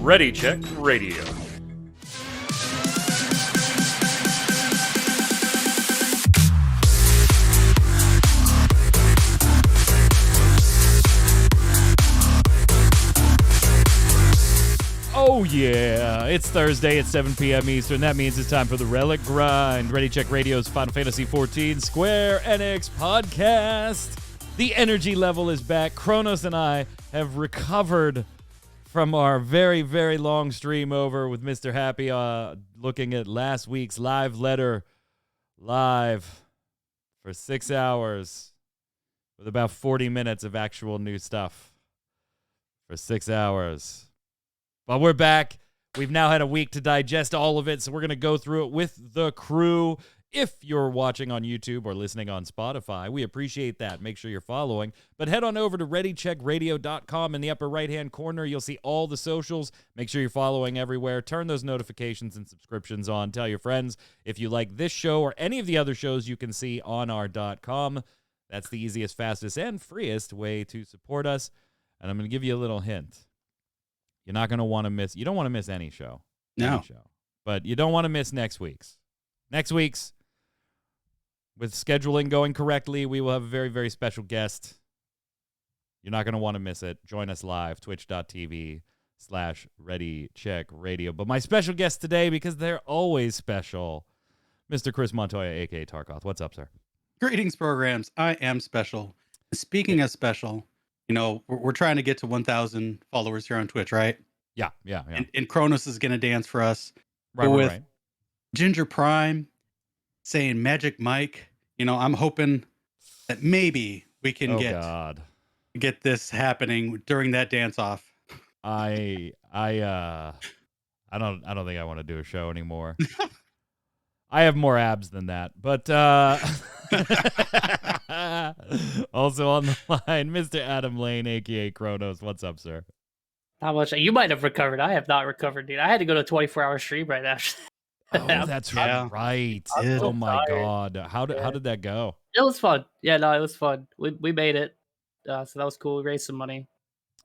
Ready Check Radio. Oh yeah, it's Thursday at 7 p.m. Eastern. That means it's time for the Relic Grind, Ready Check Radio's Final Fantasy XIV Square Enix podcast. The energy level is back. Kronos and I have recovered from our very, very long stream over with Mr. Happy, looking at last week's live letter live for 6 hours with about 40 minutes of actual new stuff for 6 hours. But we're back. We've now had a week to digest all of it, so we're going to go through it with the crew. If you're watching on YouTube or listening on Spotify, we appreciate that. Make sure you're following. But head on over to ReadyCheckRadio.com. In the upper right-hand corner, you'll see all the socials. Make sure you're following everywhere. Turn those notifications and subscriptions on. Tell your friends if you like this show or any of the other shows you can see on our .com. That's the easiest, fastest, and freest way to support us. And I'm going to give you a little hint. You're not going to want to miss. You don't want to miss any show. No. Any show. But you don't want to miss next week's. Next week's, with scheduling going correctly, we will have a very, very special guest. You're not going to want to miss it. Join us live, twitch.tv/ReadyCheckRadio. But my special guest today, because they're always special, Mr. Chris Montoya, a.k.a. Tarkoth. What's up, sir? Greetings, programs. I am special. Speaking of special, you know, we're trying to get to 1,000 followers here on Twitch, right? Yeah. And Kronos is going to dance for us. Right. Ginger Prime saying Magic Mike. You know, I'm hoping that maybe we can get this happening during that dance off. I don't think I want to do a show anymore. I have more abs than that, but also on the line, Mr. Adam Lane, aka Kronos. What's up, sir? Not much. You might have recovered. I have not recovered, dude. I had to go to a 24-hour stream right after. Oh, that's right. Oh my God. How did that go? It was fun. Yeah, no, it was fun. We made it. So that was cool. We raised some money.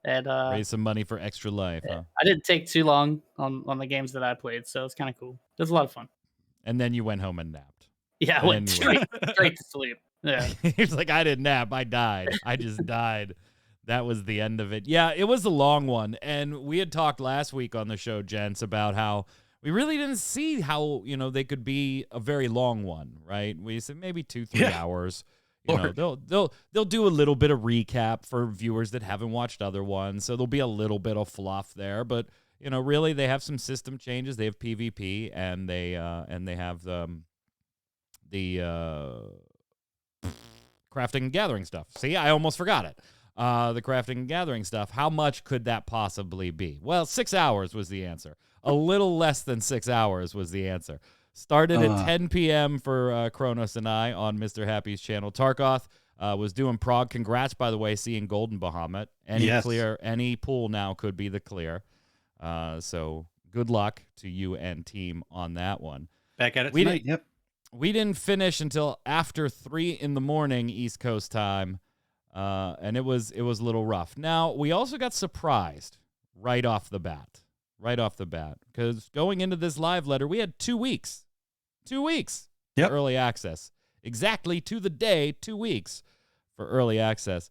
And raise some money for Extra Life, huh? I didn't take too long on the games that I played, so it's kind of cool. It was a lot of fun. And then you went home and napped. Yeah, I went straight to sleep. Yeah. He's like, I didn't nap. I died. I just died. That was the end of it. Yeah, it was a long one. And we had talked last week on the show, gents, about how we really didn't see how, you know, they could be a very long one, right? We said maybe 2-3 hours. You know, they'll do a little bit of recap for viewers that haven't watched other ones. So there'll be a little bit of fluff there, but you know, really, they have some system changes. They have PvP, and they have the crafting and gathering stuff. See, I almost forgot it. The crafting and gathering stuff. How much could that possibly be? Well, 6 hours was the answer. A little less than 6 hours was the answer. Started at 10 p.m. for Kronos and I on Mr. Happy's channel. Tarkoth was doing prog. Congrats, by the way, seeing Golden Bahamut. Any pool now could be the clear. So good luck to you and team on that one. Back at it tonight. Yep. We didn't finish until after 3 a.m. East Coast time, and it was a little rough. Now, we also got surprised right off the bat, because going into this live letter, we had 2 weeks. 2 weeks for early access. Exactly to the day, 2 weeks for early access.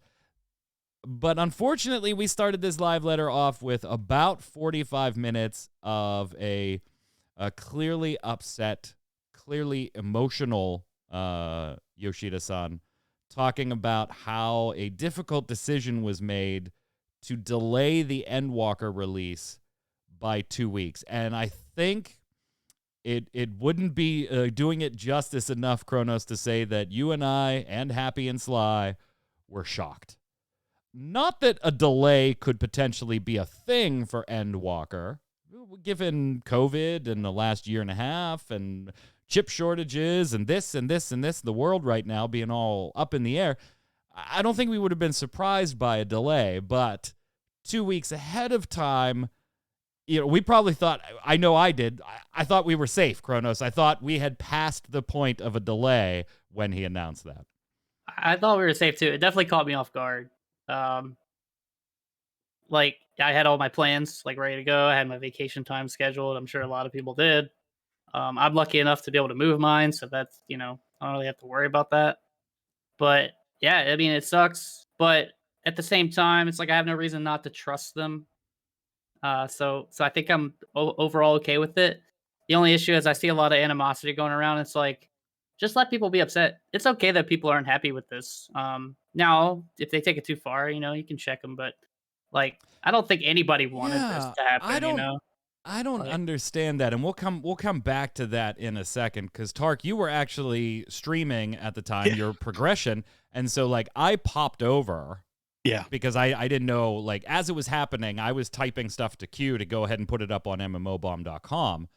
But unfortunately, we started this live letter off with about 45 minutes of a clearly upset, clearly emotional Yoshida-san talking about how a difficult decision was made to delay the Endwalker release by 2 weeks. And I think it wouldn't be doing it justice enough, Kronos, to say that you and I and Happy and Sly were shocked. Not that a delay could potentially be a thing for Endwalker, given COVID and the last year and a half and chip shortages and this, the world right now being all up in the air. I don't think we would have been surprised by a delay, but 2 weeks ahead of time, you know, we probably thought, I know I did, I thought we were safe, Kronos. I thought we had passed the point of a delay when he announced that. I thought we were safe too. It definitely caught me off guard. Um, like I had all my plans like ready to go. I had my vacation time scheduled. I'm sure a lot of people did. I'm lucky enough to be able to move mine, so that's I don't really have to worry about that. But yeah, I mean it sucks, but at the same time, it's like I have no reason not to trust them. So I think I'm overall okay with it. The only issue is I see a lot of animosity going around. It's like, just let people be upset. It's okay that people aren't happy with this. Now, if they take it too far, you can check them. But like, I don't think anybody wanted this Yeah, to happen. I don't Like, understand that, and we'll come back to that in a second. Because Tark, you were actually streaming at the time your progression, and so like I popped over. Yeah. Because I didn't know, like, as it was happening, I was typing stuff to Q to go ahead and put it up on mmobomb.com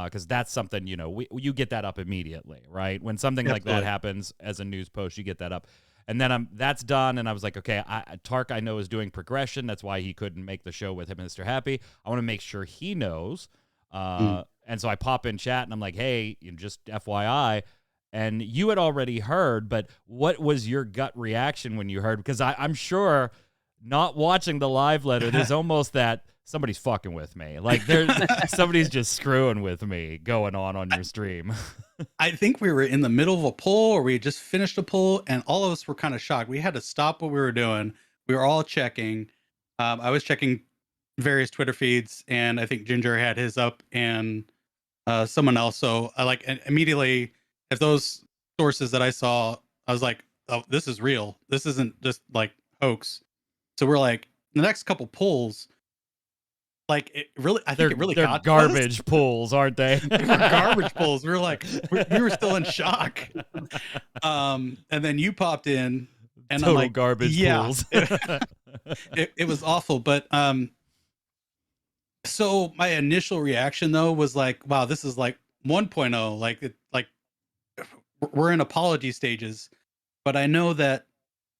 because that's something, you get that up immediately, right? When something like that happens as a news post, you get that up. And then that's done, and I was like, okay, Tark I know is doing progression. That's why he couldn't make the show with him, Mr. Happy. I want to make sure he knows. And so I pop in chat, and I'm like, hey, just FYI, and you had already heard, but what was your gut reaction when you heard? Because I'm sure not watching the live letter, there's almost that somebody's fucking with me. Like somebody's just screwing with me going on your stream. I think we were in the middle of a poll or we had just finished a poll and all of us were kind of shocked. We had to stop what we were doing. We were all checking. I was checking various Twitter feeds and I think Ginger had his up and someone else. So I immediately, if those sources that I saw, I was like, oh, this is real. This isn't just like hoax. So we're like, the next couple polls, like it really, I think it really they're got garbage pulls, aren't they? They were garbage pulls. We were like, we were still in shock. And then you popped in, and Total I'm like, garbage pulls. It was awful. But so my initial reaction though was like, wow, this is like 1.0. Like we're in apology stages. But I know that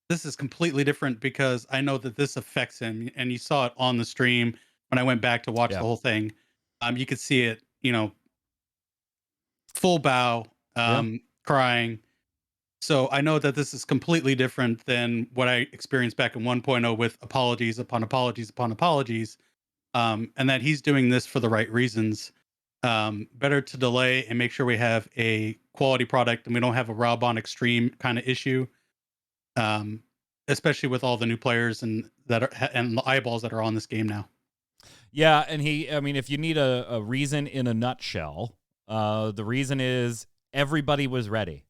this is completely different because I know that this affects him, and you saw it on the stream when I went back to watch the whole thing. You could see it, full bow, crying. So I know that this is completely different than what I experienced back in 1.0 with apologies upon apologies upon apologies. And that he's doing this for the right reasons. Better to delay and make sure we have a quality product and we don't have a Rob on extreme kind of issue. Especially with all the new players and the eyeballs that are on this game now. Yeah, and if you need a reason in a nutshell, the reason is everybody was ready.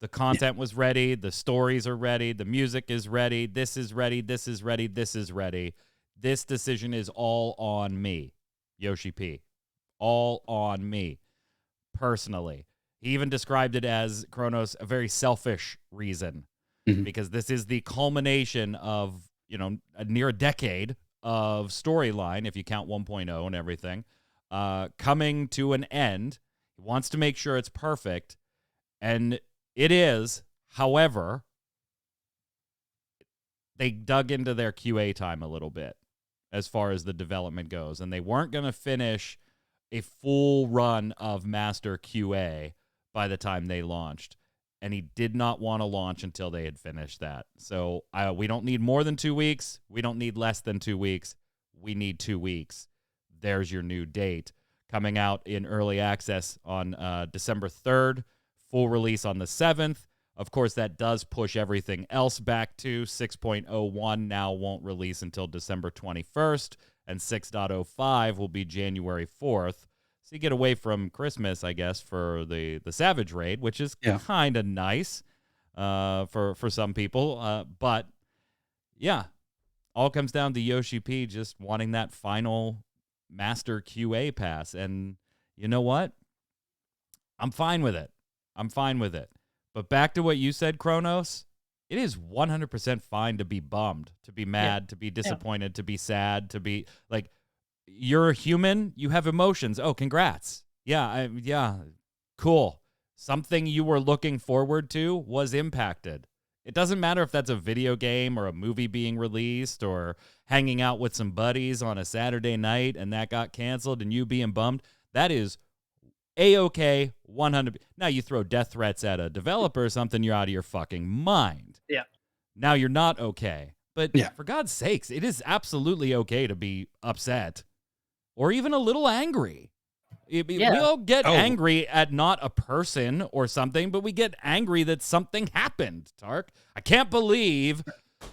The content was ready. The stories are ready. The music is ready. This is ready. This is ready. This is ready. This decision is all on me, Yoshi P. All on me, personally. He even described it as, Kronos, a very selfish reason, because this is the culmination of, near a decade of storyline, if you count 1.0 and everything, coming to an end. He wants to make sure it's perfect, and it is. However, they dug into their QA time a little bit as far as the development goes, and they weren't going to finish a full run of Master QA by the time they launched. And he did not want to launch until they had finished that. So we don't need more than 2 weeks. We don't need less than 2 weeks. We need 2 weeks. There's your new date. Coming out in early access on December 3rd. Full release on the 7th. Of course, that does push everything else back to 6.01 now won't release until December 21st. And 6.05 will be January 4th. So you get away from Christmas, I guess, for the Savage Raid, which is kind of nice for some people. But, yeah, all comes down to Yoshi P just wanting that final Master QA pass. And you know what? I'm fine with it. But back to what you said, Kronos, it is 100% fine to be bummed, to be mad, to be disappointed, to be sad, to be like, you're a human. You have emotions. Oh, congrats. Yeah, cool. Something you were looking forward to was impacted. It doesn't matter if that's a video game or a movie being released or hanging out with some buddies on a Saturday night and that got canceled and you being bummed. That is A-okay, 100. Now you throw death threats at a developer or something, you're out of your fucking mind. Yeah. Now you're not okay. But Yeah. for God's sakes, it is absolutely okay to be upset or even a little angry. We all get angry at not a person or something, but we get angry that something happened, Tark. I can't believe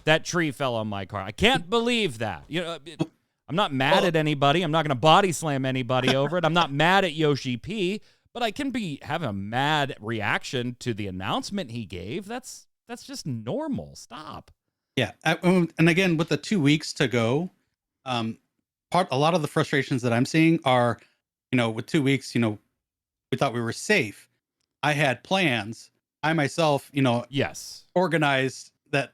that tree fell on my car. I can't believe that. I'm not mad at anybody. I'm not going to body slam anybody over it. I'm not mad at Yoshi P, but I can have a mad reaction to the announcement he gave. That's just normal. Stop. Yeah. And again, with the 2 weeks to go, a lot of the frustrations that I'm seeing are, with 2 weeks, we thought we were safe. I had plans. I myself, yes, organized that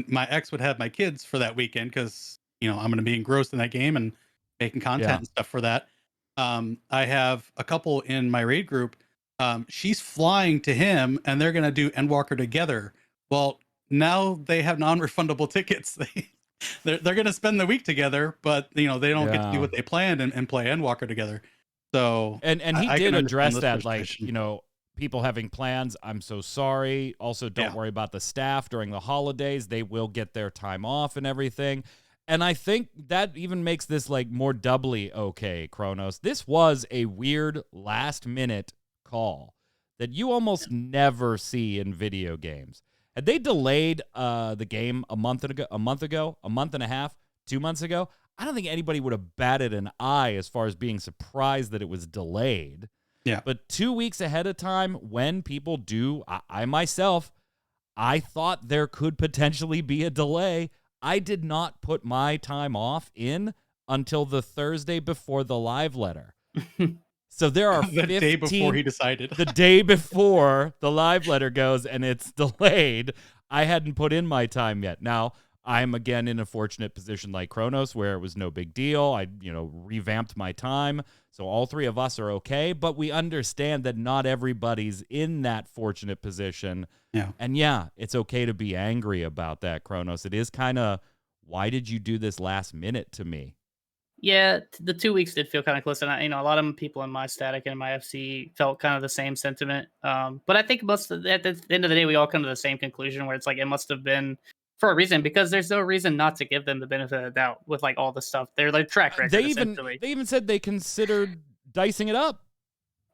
my ex would have my kids for that weekend because, I'm going to be engrossed in that game and making content and stuff for that. I have a couple in my raid group. She's flying to him and they're going to do Endwalker together. Well, now they have non-refundable tickets. They're going to spend the week together, but they don't get to do what they planned and play Endwalker together. So and he did address that, like, frustration. people having plans. I'm so sorry. Also, don't worry about the staff during the holidays. They will get their time off and everything. And I think that even makes this like more doubly okay, Kronos. This was a weird last minute call that you almost never see in video games. Had they delayed the game a month and a half, 2 months ago, I don't think anybody would have batted an eye as far as being surprised that it was delayed. Yeah. But 2 weeks ahead of time, when people do, I myself, I thought there could potentially be a delay. I did not put my time off in until the Thursday before the live letter. So there are the day before he decided. The day before the live letter goes and it's delayed, I hadn't put in my time yet. Now, I'm again in a fortunate position like Kronos where it was no big deal. I, revamped my time. So all three of us are okay, but we understand that not everybody's in that fortunate position. Yeah. And it's okay to be angry about that, Kronos. It is kind of, why did you do this last minute to me? Yeah, the 2 weeks did feel kind of close, and a lot of people in my static and my FC felt kind of the same sentiment. But I think at the end of the day, we all come to the same conclusion where it's like it must have been for a reason, because there's no reason not to give them the benefit of the doubt with like all the stuff. They're like track record. They even said they considered dicing it up.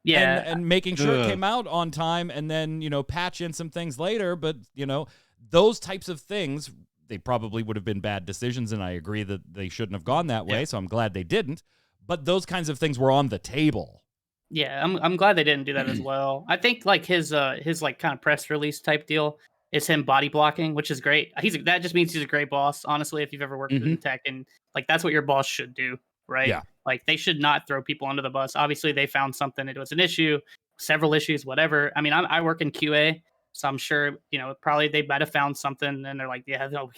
Yeah, and making sure it came out on time, and then patch in some things later. But those types of things, they probably would have been bad decisions, and I agree that they shouldn't have gone that way. So I'm glad they didn't. But those kinds of things were on the table. Yeah, I'm glad they didn't do that as well. I think like his like kind of press release type deal is him body blocking, which is great. That just means he's a great boss. Honestly, if you've ever worked in tech, and like that's what your boss should do, right? Yeah. Like they should not throw people under the bus. Obviously, they found something. It was an issue, several issues, whatever. I mean, I work in QA, so I'm sure probably they might have found something, and they're like, yeah, no, we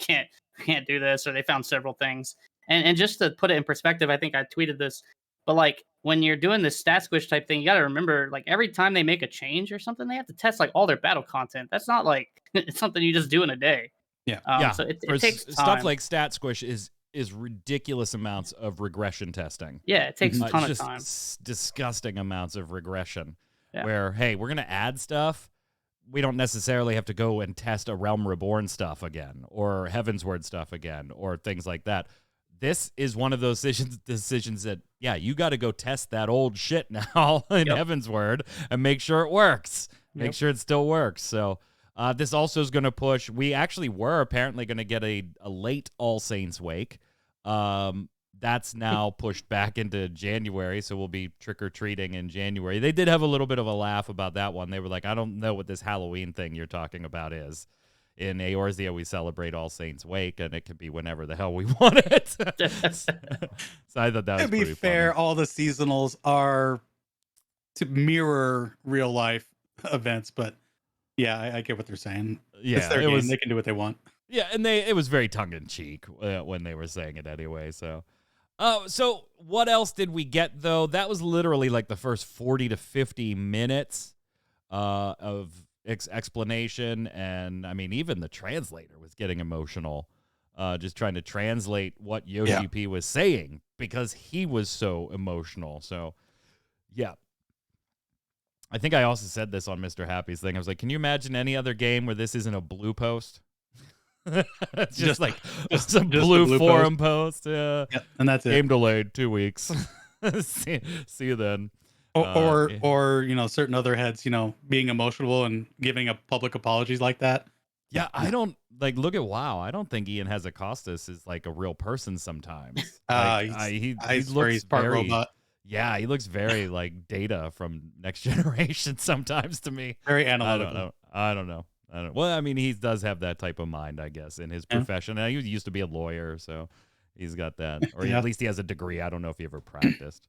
can't do this, or they found several things. And just to put it in perspective, I think I tweeted this, but like when you're doing this stat squish type thing, you got to remember, like every time they make a change or something, they have to test like all their battle content. That's not like it's something you just do in a day. Yeah. So it takes time. Stuff like stat squish is ridiculous amounts of regression testing. Yeah, it takes a ton of time. Disgusting amounts of regression. Yeah. Where, hey, we're gonna add stuff. We don't necessarily have to go and test a Realm Reborn stuff again, or Heavensward stuff again, or things like that. This is one of those decisions that, you got to go test that old shit now in Heavensward and make sure it works. Make sure it still works. So this also is going to push. We actually were apparently going to get a late All Saints Wake. That's now pushed back into January, so we'll be trick-or-treating in January. They did have a little bit of a laugh about that one. They were like, I don't know what this Halloween thing you're talking about is. In Eorzea, we celebrate All Saints Wake, and it can be whenever the hell we want it. So I thought that was pretty To be fair, funny. all the seasonals are to mirror real life events, but I get what they're saying. Yeah, it's their game. They can do what they want. Yeah, and it was very tongue-in-cheek when they were saying it anyway. So what else did we get, though? That was literally like the first 40 to 50 minutes of explanation, and I mean, even the translator was getting emotional, just trying to translate what Yoshi P was saying because he was so emotional. So, I think I also said this on Mr. Happy's thing. I was like, can you imagine any other game where this isn't a blue post? It's just like some just a blue blue forum post. Yeah. Yep, and that's it. Game delayed 2 weeks. see you then. Or you know, certain other heads, you know, being emotional and giving a public apologies like that. Yeah, I don't like look at WoW. I don't think Ian Hazacostas is like a real person sometimes. Like, he swear looks he's part very, robot. yeah, he looks very like Data from Next Generation sometimes to me. Very analytical. I don't know. Well, I mean, he does have that type of mind, I guess, in his profession. And he used to be a lawyer, so he's got that, or Yeah. at least he has a degree. I don't know if he ever practiced.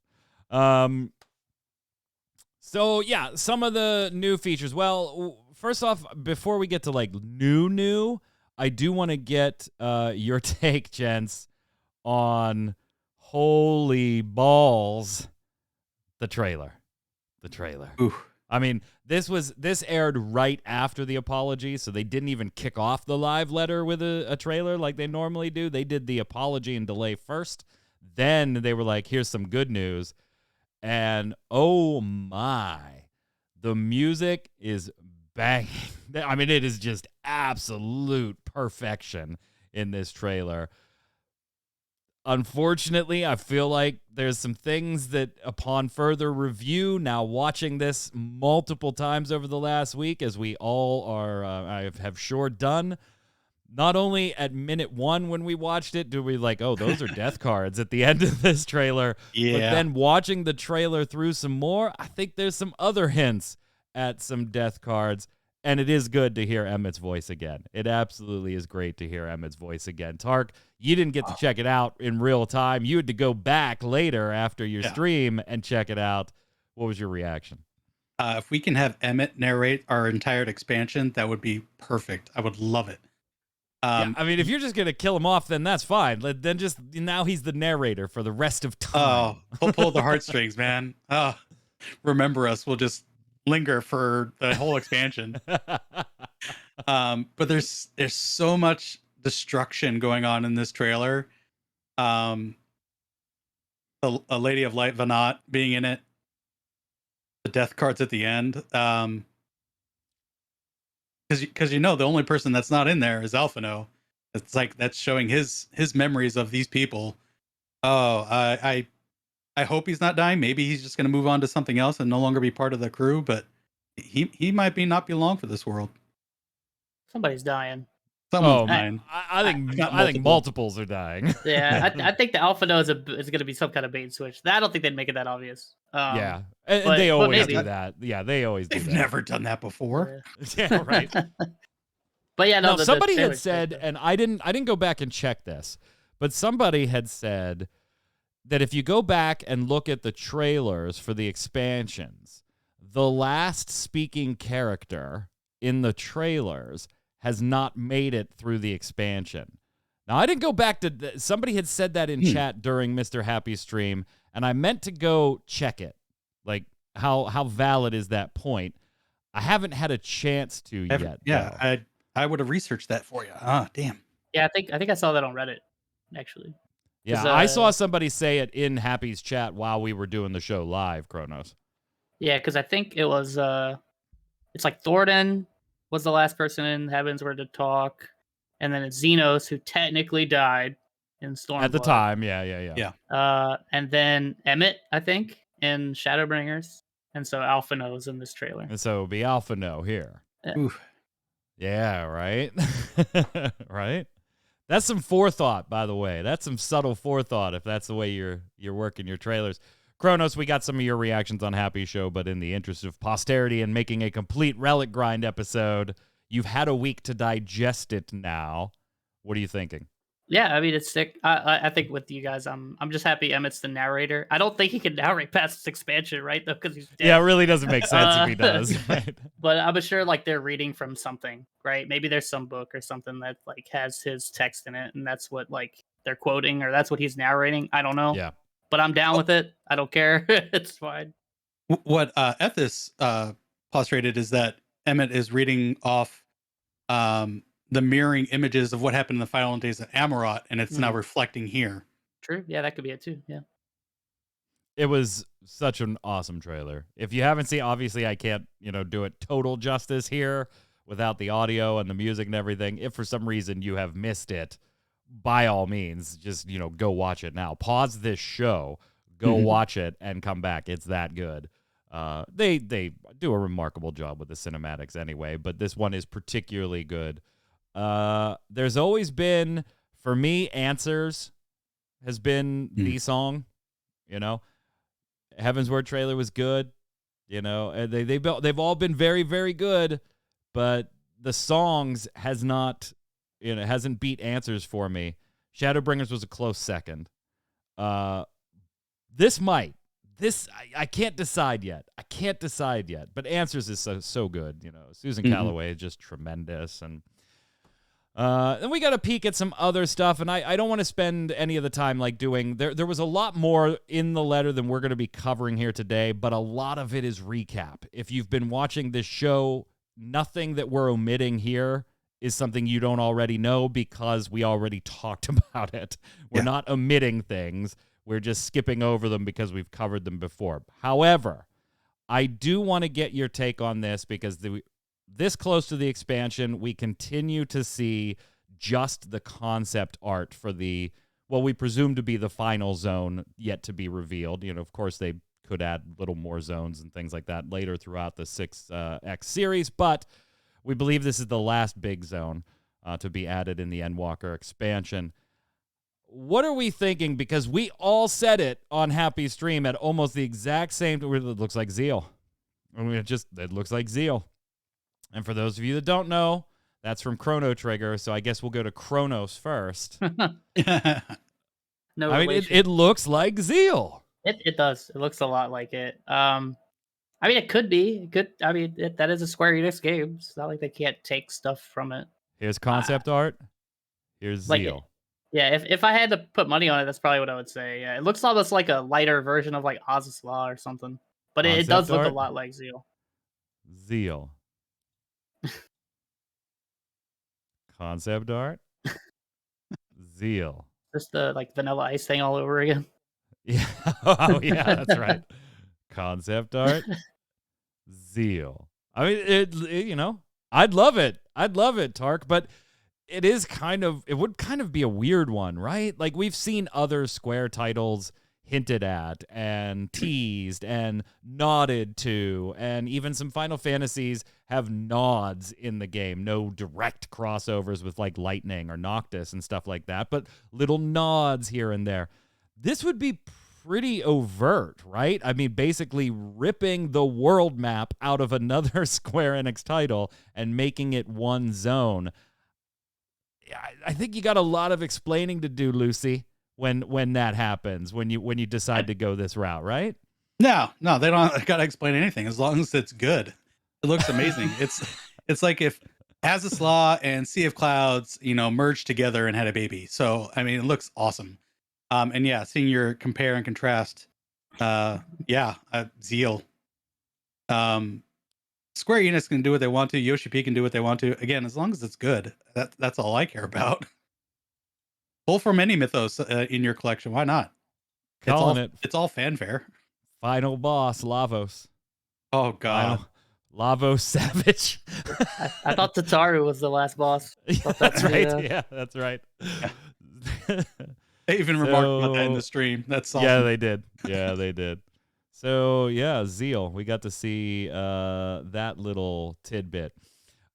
So yeah, some of the new features. Well, first off, before we get to like new, I do want to get your take, gents, on holy balls, the trailer. Ooh. I mean, this aired right after the apology, so they didn't even kick off the live letter with a trailer like they normally do. They did the apology and delay first. Then they were like, here's some good news. And oh my, the music is banging. I mean, it is just absolute perfection in this trailer. Unfortunately, I feel like there's some things that upon further review, now watching this multiple times over the last week, as we all are, I have sure done, not only at minute 1 when we watched it, do we like, oh, those are death cards at the end of this trailer. Yeah. But then watching the trailer through some more, I think there's some other hints at some death cards. And it is good to hear Emmett's voice again. It absolutely is great to hear Emmett's voice again. Tark, you didn't get to check it out in real time. You had to go back later after your stream and check it out. What was your reaction? If we can have Emmett narrate our entire expansion, that would be perfect. I would love it. Yeah, I mean, if you're just going to kill him off, then that's fine. Then just, now he's the narrator for the rest of time. Oh, pull the heartstrings, man. Remember us. We'll just linger for the whole expansion. But there's so much destruction going on in this trailer. A Lady of Light Vanat being in it. The death cards at the end. Because you know the only person that's not in there is Alphino. It's like that's showing his memories of these people. Oh, I hope he's not dying. Maybe he's just going to move on to something else and no longer be part of the crew. But he might not be long for this world. Somebody's dying. Someone's dying. I think multiples are dying. Yeah, I think the Alpha Node is going to be some kind of bait and switch. I don't think they'd make it that obvious. Yeah, and they always do that. Yeah, they always do that. They've never done that before. Yeah, right. But yeah, no. Somebody had said, and I didn't go back and check this, but somebody had said that if you go back and look at the trailers for the expansions, the last speaking character in the trailers has not made it through the expansion. Now, I didn't go back to... Somebody had said that in chat during Mr. Happy's stream, and I meant to go check it. Like, how valid is that point? I haven't had a chance to yet. Yeah, though. I would have researched that for you. Damn. Yeah, I think I saw that on Reddit, actually. Yeah, I saw somebody say it in Happy's chat while we were doing the show live, Kronos. Yeah, because I think it was... it's like Thornton was the last person in Heavensward to talk, and then it's Xenos, who technically died in Stormblood. At the time, yeah. And then Emmett, I think, in Shadowbringers, and so Alphino's in this trailer. And so it'll be Alphino here. Yeah, right? Right? That's some forethought, by the way. That's some subtle forethought if that's the way you're working your trailers. Kronos, we got some of your reactions on Happy Show, but in the interest of posterity and making a complete Relic Grind episode, you've had a week to digest it now. What are you thinking? Yeah, I mean, it's sick. I think with you guys, I'm just happy Emmett's the narrator. I don't think he can narrate past this expansion, right? Though, because he's dead. Yeah, it really doesn't make sense if he does. Right? But I'm sure like they're reading from something, right? Maybe there's some book or something that like has his text in it, and that's what like they're quoting, or that's what he's narrating. I don't know. Yeah. But I'm down with it. I don't care. It's fine. What Ethis postulated is that Emmett is reading off the mirroring images of what happened in the final days at Amarot, and it's now reflecting here. True. Yeah, that could be it too. Yeah. it was such an awesome trailer. If you haven't seen, obviously I can't, do it total justice here without the audio and the music and everything. If for some reason you have missed it, by all means, just, go watch it now. Pause this show, go watch it, and come back. It's that good. They do a remarkable job with the cinematics anyway, but this one is particularly good. There's always been, for me, Answers has been the song, Heaven's Word trailer was good, they've all been very, very good, but the songs hasn't beat Answers for me. Shadowbringers was a close second. This might. I can't decide yet. But Answers is so good. Susan Calloway is just tremendous, and then we got a peek at some other stuff, and I don't want to spend any of the time doing. There was a lot more in the letter than we're going to be covering here today, but a lot of it is recap. If you've been watching this show, nothing that we're omitting here is something you don't already know because we already talked about it. We're not omitting things. We're just skipping over them because we've covered them before. However, I do want to get your take on this because this close to the expansion, we continue to see just the concept art for what we presume to be the final zone yet to be revealed. Of course, they could add little more zones and things like that later throughout the 6X series, but we believe this is the last big zone to be added in the Endwalker expansion. What are we thinking? Because we all said it on Happy Stream at almost the exact same time. It looks like Zeal. It looks like Zeal. And for those of you that don't know, that's from Chrono Trigger, so I guess we'll go to Chronos first. No, it looks like Zeal. It does. It looks a lot like it. It could be. That is a Square Enix game. It's not like they can't take stuff from it. Here's concept art. Here's Zeal. If I had to put money on it, that's probably what I would say. Yeah, it looks almost like a lighter version of Oz's Law or something. But it does look a lot like Zeal. Zeal. Concept art. Zeal. Just the Vanilla Ice thing all over again. Yeah. Oh yeah, that's right. Concept art. Zeal. I'd love it. Tark, but it would kind of be a weird one, right? We've seen other Square titles hinted at and teased and nodded to, and even some Final Fantasies have nods in the game. No direct crossovers with Lightning or Noctis and stuff like that, but little nods here and there. This would be pretty overt, right? Basically ripping the world map out of another Square Enix title and making it one zone. I think you got a lot of explaining to do, Lucy, when that happens, when you decide to go this route, right? No, they don't got to explain anything as long as it's good. It looks amazing. It's like if Az's Law and Sea of Clouds, merged together and had a baby. So, it looks awesome. And seeing your compare and contrast, Zeal. Square Enix can do what they want to. Yoshi P can do what they want to. Again, as long as it's good, that's all I care about. Pull from any mythos in your collection. Why not? It's all fanfare. Final boss, Lavos. Oh God, Lavos Savage. I thought Tataru was the last boss. That's right. Yeah, that's right. They even remarked about that in the stream. That's awesome. Yeah, they did. So yeah, Zeal. We got to see that little tidbit.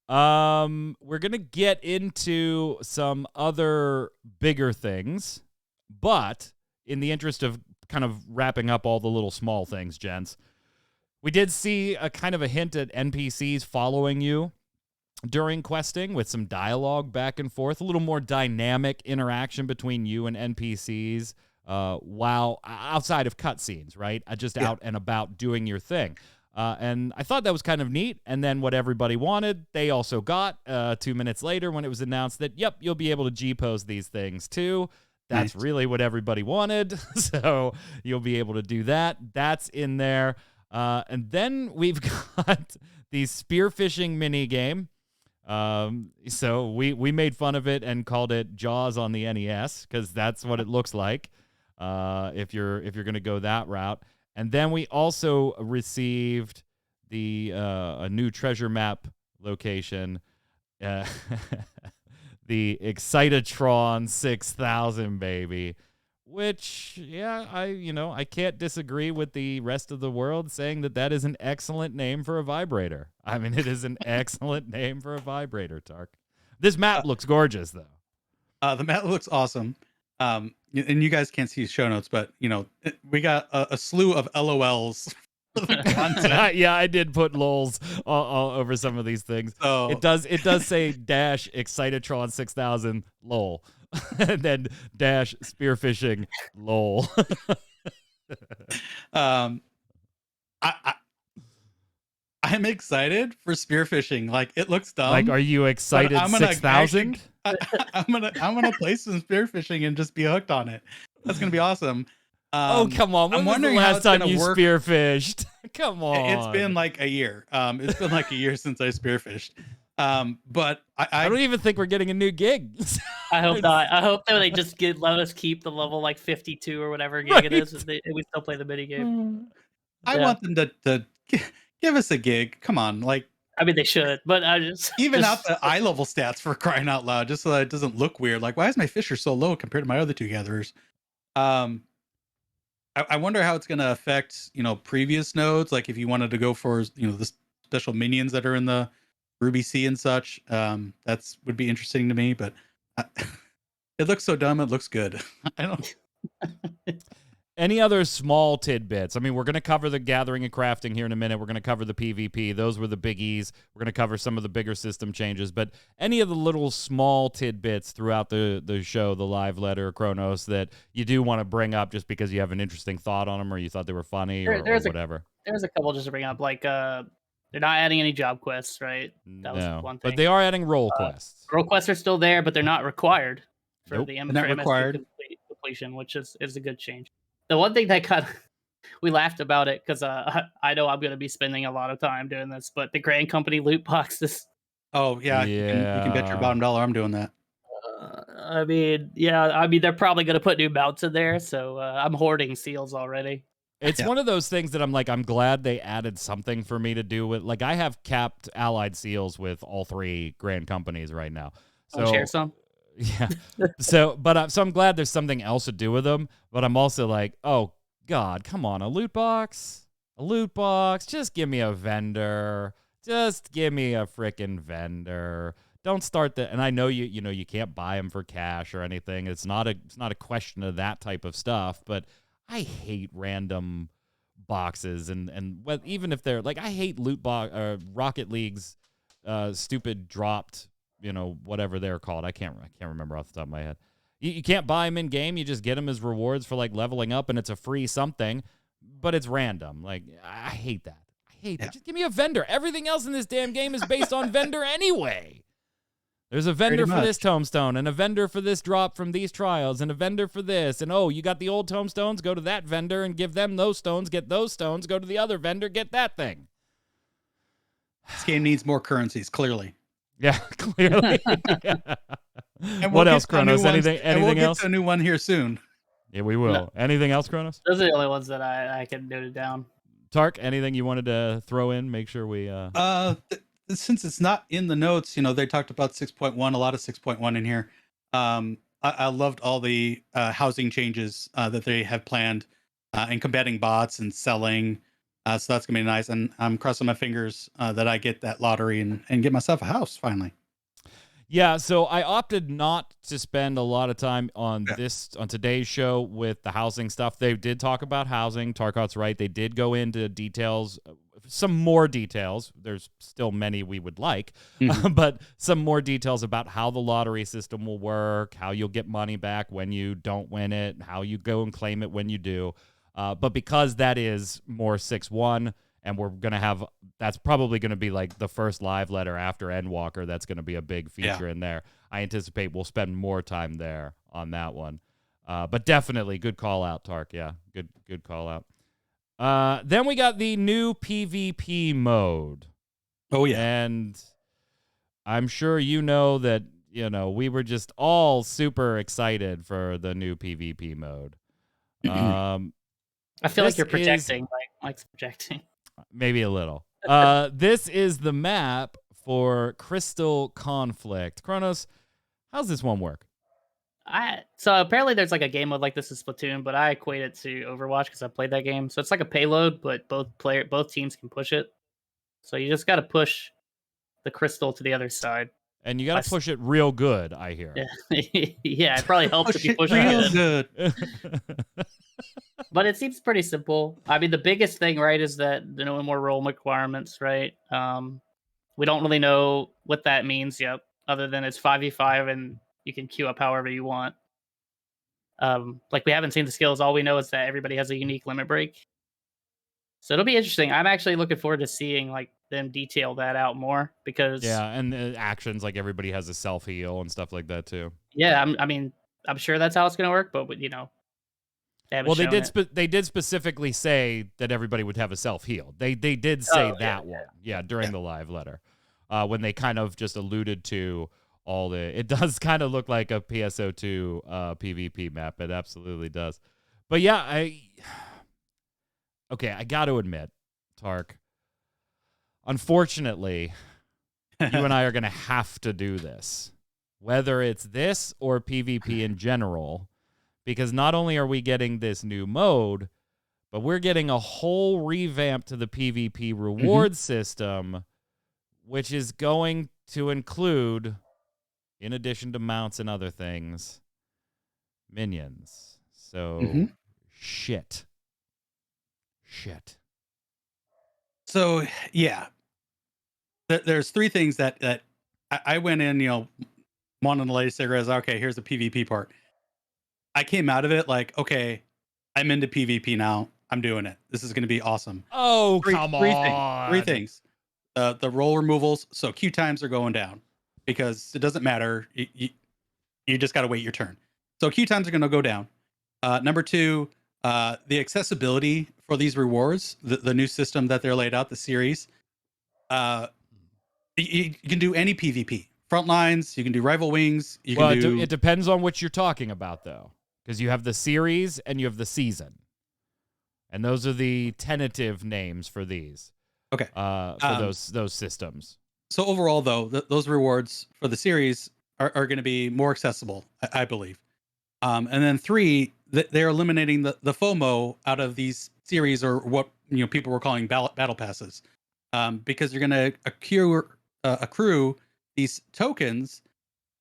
We're gonna get into some other bigger things, but in the interest of kind of wrapping up all the little small things, gents, we did see a kind of a hint at NPCs following you during questing with some dialogue back and forth, a little more dynamic interaction between you and NPCs. While outside of cutscenes, right? Just out and about doing your thing. And I thought that was kind of neat. And then what everybody wanted, they also got 2 minutes later when it was announced that, yep, you'll be able to G-pose these things too. That's really what everybody wanted. So you'll be able to do that. That's in there. And then we've got the spearfishing mini game. So we made fun of it and called it Jaws on the NES because that's what it looks like. If you're going to go that route. And then we also received a new treasure map location, the Excitatron 6000, baby. Which, yeah, I can't disagree with the rest of the world saying that is an excellent name for a vibrator. I mean, it is an excellent name for a vibrator, Tark. This map looks gorgeous, though. The map looks awesome. And you guys can't see show notes, but we got a slew of LOLs. Yeah, I did put lols all over some of these things. So it does say dash Excitatron 6000 lol. And then dash spearfishing lol. I'm excited for spearfishing. Like, it looks dumb. Like, are you excited? 6,000? I'm gonna play some spearfishing and just be hooked on it. That's gonna be awesome. Oh, come on! When was the last time you spearfished? Come on! It's been like a year. It's been like a year since I spearfished. But I don't even think we're getting a new gig. I hope not. I hope that they just let us keep the level like 52 or whatever gig it is, and we still play the mini game. I want them to give us a gig. Come on, like. I mean, they should, but I just even out the eye level stats, for crying out loud, just so that it doesn't look weird. Like, why is my Fisher so low compared to my other two gatherers? I wonder how it's going to affect, previous nodes. Like, if you wanted to go for, the special minions that are in the Ruby Sea and such, that's would be interesting to me. But it looks so dumb. It looks good. I don't. Any other small tidbits? I mean, we're going to cover the gathering and crafting here in a minute. We're going to cover the PvP. Those were the biggies. We're going to cover some of the bigger system changes. But any of the little small tidbits throughout the show, the live letter, Kronos, that you do want to bring up just because you have an interesting thought on them or you thought they were funny or whatever? There's a couple just to bring up. Like, they're not adding any job quests, right? That was one thing. But they are adding role quests. Role quests are still there, but they're not required for the MSP completion, which is a good change. The one thing that we laughed about it because I know I'm going to be spending a lot of time doing this, but the Grand Company loot boxes. Oh yeah, you can bet your bottom dollar I'm doing that. I mean, they're probably going to put new mounts in there, so I'm hoarding seals already. It's one of those things that I'm glad they added something for me to do with. Like, I have capped allied seals with all three Grand Companies right now. So I'll share some. Yeah. So I'm glad there's something else to do with them. But I'm also like, oh God, come on, a loot box. Just give me a vendor. Just give me a freaking vendor. Don't start that. And I know you can't buy them for cash or anything. It's not a question of that type of stuff. But I hate random boxes and even if they're like, I hate Rocket League's stupid dropped. Whatever they're called. I can't remember off the top of my head. You can't buy them in game. You just get them as rewards for like leveling up, and it's a free something, but it's random. Like, I hate that. That. Just give me a vendor. Everything else in this damn game is based on vendor anyway. There's a vendor for this tombstone, and a vendor for this drop from these trials, and a vendor for this. And you got the old tombstones? Go to that vendor and give them those stones. Get those stones. Go to the other vendor. Get that thing. This game needs more currencies, clearly. Yeah, clearly. And what else, Kronos? Anything else? Get to a new one here soon. Yeah, we will. No. Anything else, Kronos? Those are the only ones that I can note it down. Tark, anything you wanted to throw in? Make sure we. Since it's not in the notes, they talked about 6.1, a lot of 6.1 in here. I loved all the housing changes that they have planned, and combating bots and selling. So that's gonna be nice, and I'm crossing my fingers that I get that lottery and get myself a house finally. Yeah, so I opted not to spend a lot of time on today's show with the housing stuff. They did talk about housing. Tarkot's right. They did go into details, some more details. There's still many we would like, but some more details about how the lottery system will work, how you'll get money back when you don't win it, how you go and claim it when you do. But because that is more 6.1, and we're going to have, that's probably going to be like the first live letter after Endwalker. That's going to be a big feature in there. I anticipate we'll spend more time there on that one. But definitely good call out, Tark. Yeah, good call out. Then we got the new PvP mode. Oh, yeah. And I'm sure you know that, we were just all super excited for the new PvP mode. I feel like This you're is- projecting. Mike's projecting. Maybe a little. This is the map for Crystal Conflict. Kronos, how's this one work? So apparently there's like a game mode like this in Splatoon, but I equate it to Overwatch because I played that game. So it's like a payload, but both teams can push it. So you just got to push the crystal to the other side. And you got to push it real good, I hear. Yeah, yeah. It probably helps if you push real it good. good. But it seems pretty simple. I mean, the biggest thing, right, is that there are no more role requirements, right? We don't really know what that means yet, other than it's 5v5 and you can queue up however you want. Like we haven't seen the skills. All we know is that everybody has a unique limit break. So it'll be interesting. I'm actually looking forward to seeing like them detail that out more because and actions like everybody has a self heal and stuff like that too. yeah, I'm sure that's how it's gonna work, but you know, they did specifically say that everybody would have a self heal. They did say during the live letter, when they kind of just alluded to all the. It does kind of look like a PSO2 PvP map. It absolutely does. But yeah, I got to admit, Tark. Unfortunately, you and I are going to have to do this, whether it's this or PvP in general, because not only are we getting this new mode, but we're getting a whole revamp to the PvP reward system, which is going to include, in addition to mounts and other things, minions. So, shit. So, yeah. There's three things that I went in, wanting to lay cigarettes. Okay, here's the PvP part. I came out of it like, okay, I'm into PvP now. I'm doing it. This is going to be awesome. Oh, come on. Three things. The role removals. So queue times are going down because it doesn't matter. You just got to wait your turn. So queue times are going to go down. Number two, the accessibility for these rewards, the new system that they're laid out, the series. You can do any PvP. Front lines, you can do rival wings. It depends on what you're talking about, though, because you have the series and you have the season. And those are the tentative names for these. Okay. For those systems. So overall, though, those rewards for the series are going to be more accessible, I believe. And then three, they're eliminating the FOMO out of these series, or what people were calling battle passes, because you're going to accrue these tokens,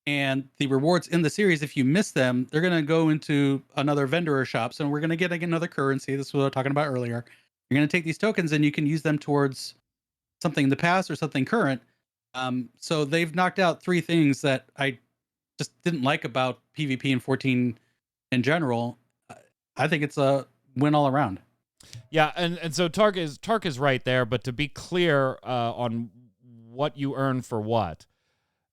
and the rewards in the series, if you miss them, they're going to go into another vendor or shops, and we're going to get another currency. This is what I was talking about earlier. You're going to take these tokens and you can use them towards something in the past or something current. So they've knocked out three things that I just didn't like about PvP in 14 in general. I think it's a win all around. Yeah, and so Tark is right there, but to be clear on what you earn for what,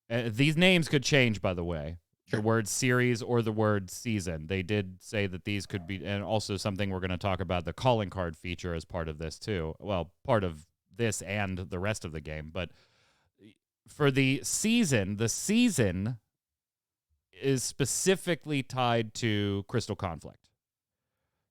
these names could change, by the way. Sure. The word series or the word season. They did say that these could be, and also something we're going to talk about, the calling card feature as part of this too. Well, part of this and the rest of the game. But for the season is specifically tied to Crystal Conflict.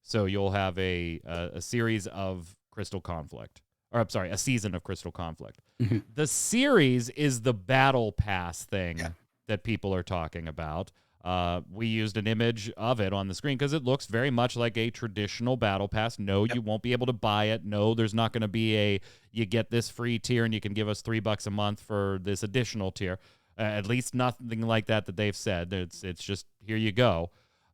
So you'll have a series of Crystal Conflict. Or I'm sorry, a season of Crystal Conflict. Mm-hmm. The series is the battle pass thing that people are talking about. We used an image of it on the screen because it looks very much like a traditional battle pass. No, you won't be able to buy it. No, there's not going to be you get this free tier and you can give us $3 a month for this additional tier. At least nothing like that they've said. It's just, here you go.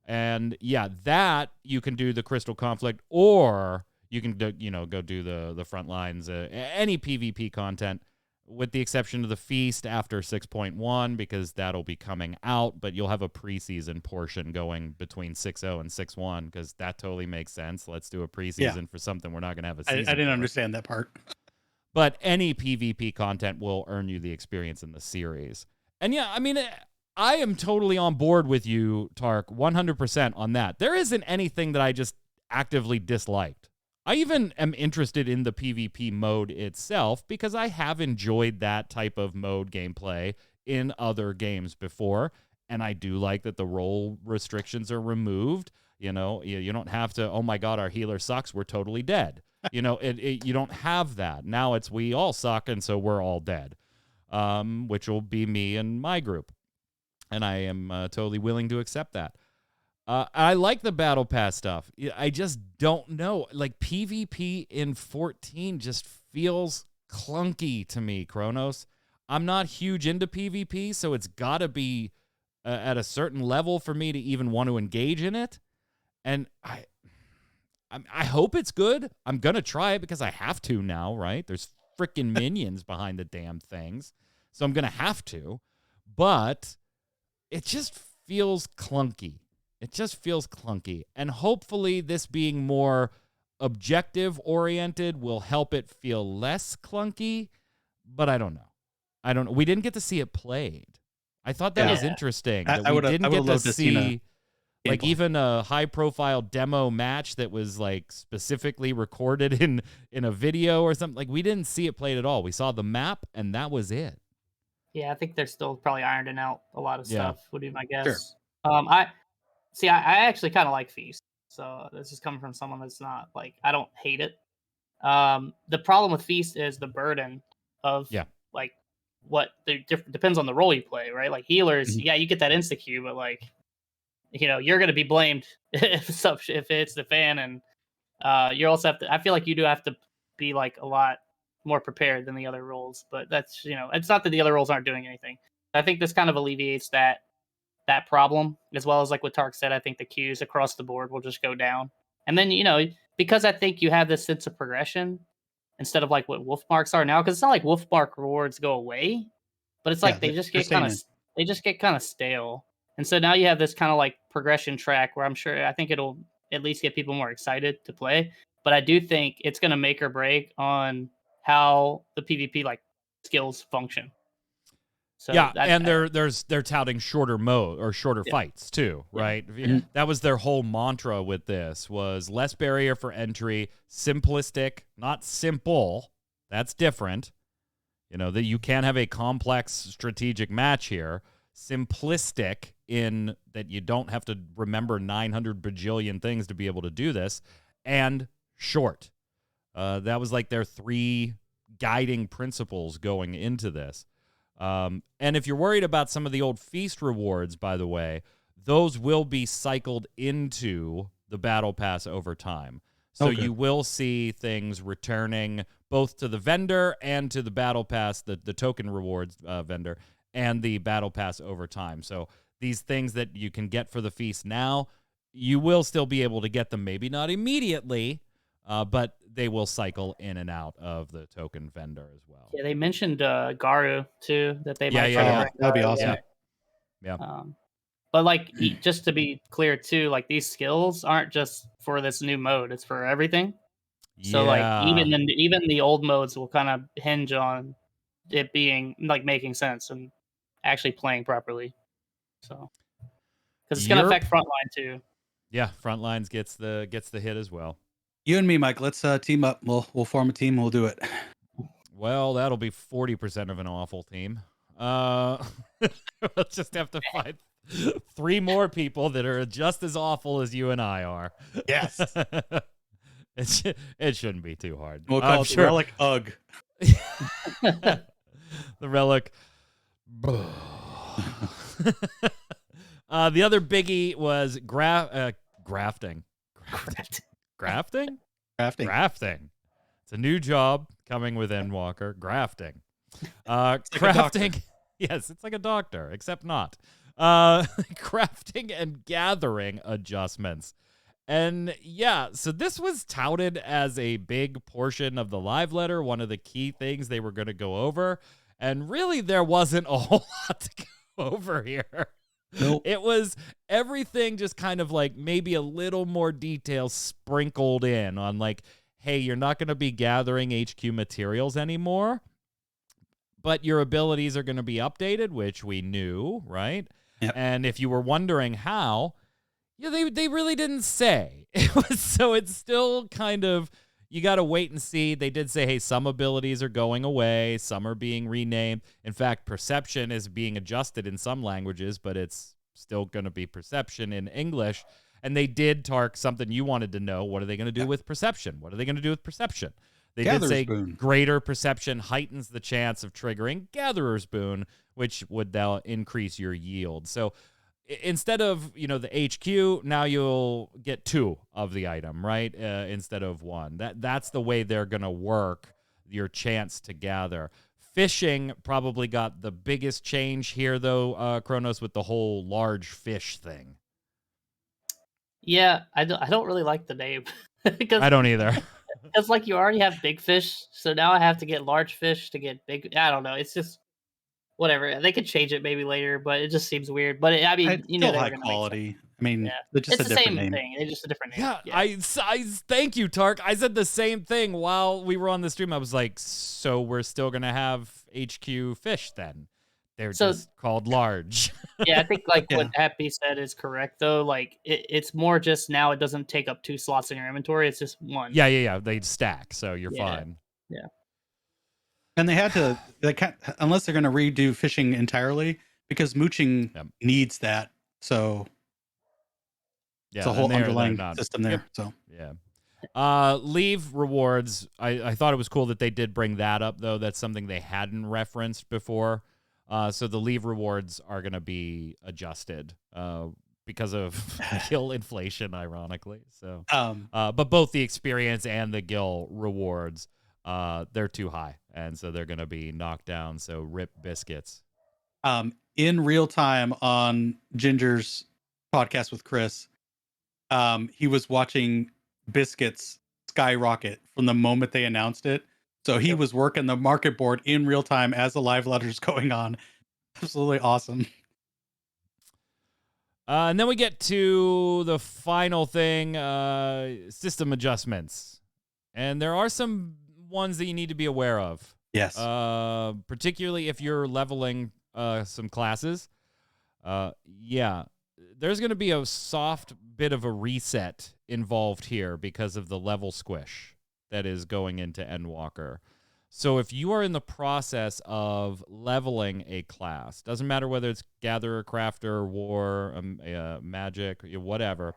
And yeah, that you can do the Crystal Conflict, or you can go do the front lines, any PvP content, with the exception of the feast after 6.1, because that'll be coming out, but you'll have a preseason portion going between 6.0 and 6.1, because that totally makes sense. Let's do a preseason for something we're not going to have a season. I didn't understand that part. But any PvP content will earn you the experience in the series. And yeah, I mean, I am totally on board with you, Tark, 100% on that. There isn't anything that I just actively disliked. I even am interested in the PvP mode itself because I have enjoyed that type of mode gameplay in other games before, and I do like that the role restrictions are removed. You know, you don't have to, oh my God, our healer sucks, we're totally dead. You know, you don't have that. Now it's we all suck, and so we're all dead, which will be me and my group. And I am totally willing to accept that. I like the Battle Pass stuff. I just don't know. Like, PvP in 14 just feels clunky to me, Kronos. I'm not huge into PvP, so it's got to be at a certain level for me to even want to engage in it. And I hope it's good. I'm going to try it because I have to now, right? There's freaking minions behind the damn things. So I'm going to have to. But it just feels clunky. It just feels clunky. And hopefully this being more objective-oriented will help it feel less clunky. But I don't know. We didn't get to see it played. I thought that was interesting. That we didn't get to see like even a high-profile demo match that was like specifically recorded in a video or something. Like, we didn't see it played at all. We saw the map, and that was it. Yeah, I think they're still probably ironing out a lot of stuff, would be my guess. Sure. I actually kind of like Feast. So this is coming from someone that's not like, I don't hate it. The problem with Feast is the burden of like what the depends on the role you play, right? Like healers, Mhm. yeah, you get that insta Q, but like, you know, you're gonna be blamed if it's the fan, and you also have to. I feel like you do have to be like a lot more prepared than the other roles, but that's, you know, it's not that the other roles aren't doing anything. I think this kind of alleviates that problem, as well as like what Tark said. I think the queues across the board will just go down, and then, you know, because I think you have this sense of progression instead of like what wolf marks are now, because it's not like wolf mark rewards go away, but it's like They're kind staying of in. they just get kind of stale, and so now you have this kind of like progression track where I think it'll at least get people more excited to play. But I do think it's going to make or break on how the PvP like skills function. So Yeah, and they're touting shorter mode or shorter fights too, right? Mhm. That was their whole mantra with this, was less barrier for entry, simplistic, not simple. That's different. You know, that you can have a complex strategic match here. Simplistic in that you don't have to remember 900 bajillion things to be able to do this, and short. That was like their 3 guiding principles going into this. And if you're worried about some of the old Feast rewards, by the way, those will be cycled into the Battle Pass over time. So you will see things returning both to the vendor and to the Battle Pass, the token rewards vendor, and the Battle Pass over time. So these things that you can get for the Feast now, you will still be able to get them, maybe not immediately, but they will cycle in and out of the token vendor as well. Yeah, they mentioned Garu too, that they might try to bring. That'd be awesome. Yeah. But like, just to be clear too, like these skills aren't just for this new mode; it's for everything. So like, even the old modes will kind of hinge on it being like making sense and actually playing properly. So, because it's gonna affect Frontline too. Yeah, Frontlines gets the hit as well. You and me, Mike. Let's team up. We'll form a team. We'll do it. Well, that'll be 40% of an awful team. We'll just have to find 3 more people that are just as awful as you and I are. Yes. It shouldn't be too hard. We'll call it the Relic Ugh. The Relic. The other biggie was grafting. Grafting? Grafting. It's a new job coming with Endwalker. Grafting. Crafting. Yes, it's like a doctor, except not. Crafting and gathering adjustments. And yeah, so this was touted as a big portion of the live letter, one of the key things they were going to go over. And really, there wasn't a whole lot to go over here. Nope. It was everything just kind of like maybe a little more detail sprinkled in on like, hey, you're not going to be gathering HQ materials anymore, but your abilities are going to be updated, which we knew, right? Yep. And if you were wondering how, yeah, they really didn't say. So it's still kind of, you got to wait and see. They did say, hey, some abilities are going away. Some are being renamed. In fact, perception is being adjusted in some languages, but it's still going to be perception in English. And they did, Tark, something you wanted to know. What are they going to do with perception? What are they going to do with perception? They Gatherer's did say Boon. greater perception heightens the chance of triggering Gatherer's Boon, which would now increase your yield. So instead of, the HQ, now you'll get 2 of the item, right? Instead of 1. That's the way they're going to work your chance to gather. Fishing probably got the biggest change here, though, Kronos, with the whole large fish thing. Yeah, I don't really like the name because I don't either. it's like you already have big fish, so now I have to get large fish to get big. I don't know. It's just whatever. They could change it maybe later, but it just seems weird. But I mean, It's still they were high gonna make quality. I mean, Yeah. they're just it's a the different same name. thing. It's just a different name. Yeah, I thank you, Tark. I said the same thing while we were on the stream. I was like, so we're still going to have HQ fish then? They're just called large. Yeah, I think Yeah. what Happy said is correct though. Like it's more just now it doesn't take up 2 slots in your inventory. It's just 1. Yeah. They stack, so you're fine. Yeah. And they had to, unless they're going to redo fishing entirely, because mooching needs that. So it's a whole underlying system there. So leave rewards. I thought it was cool that they did bring that up, though. That's something they hadn't referenced before. So the leave rewards are going to be adjusted because of guild inflation, ironically. So, but both the experience and the guild rewards, they're too high, and so they're going to be knocked down. So rip biscuits. In real time on Ginger's podcast with Chris, he was watching biscuits skyrocket from the moment they announced it. So he was working the market board in real time as the live letter's going on. Absolutely awesome. And then we get to the final thing, system adjustments. And there are some ones that you need to be aware of. Yes. Particularly if you're leveling some classes. There's going to be a soft bit of a reset involved here because of the level squish that is going into Endwalker. So if you are in the process of leveling a class, doesn't matter whether it's Gatherer, Crafter, War, Magic, whatever,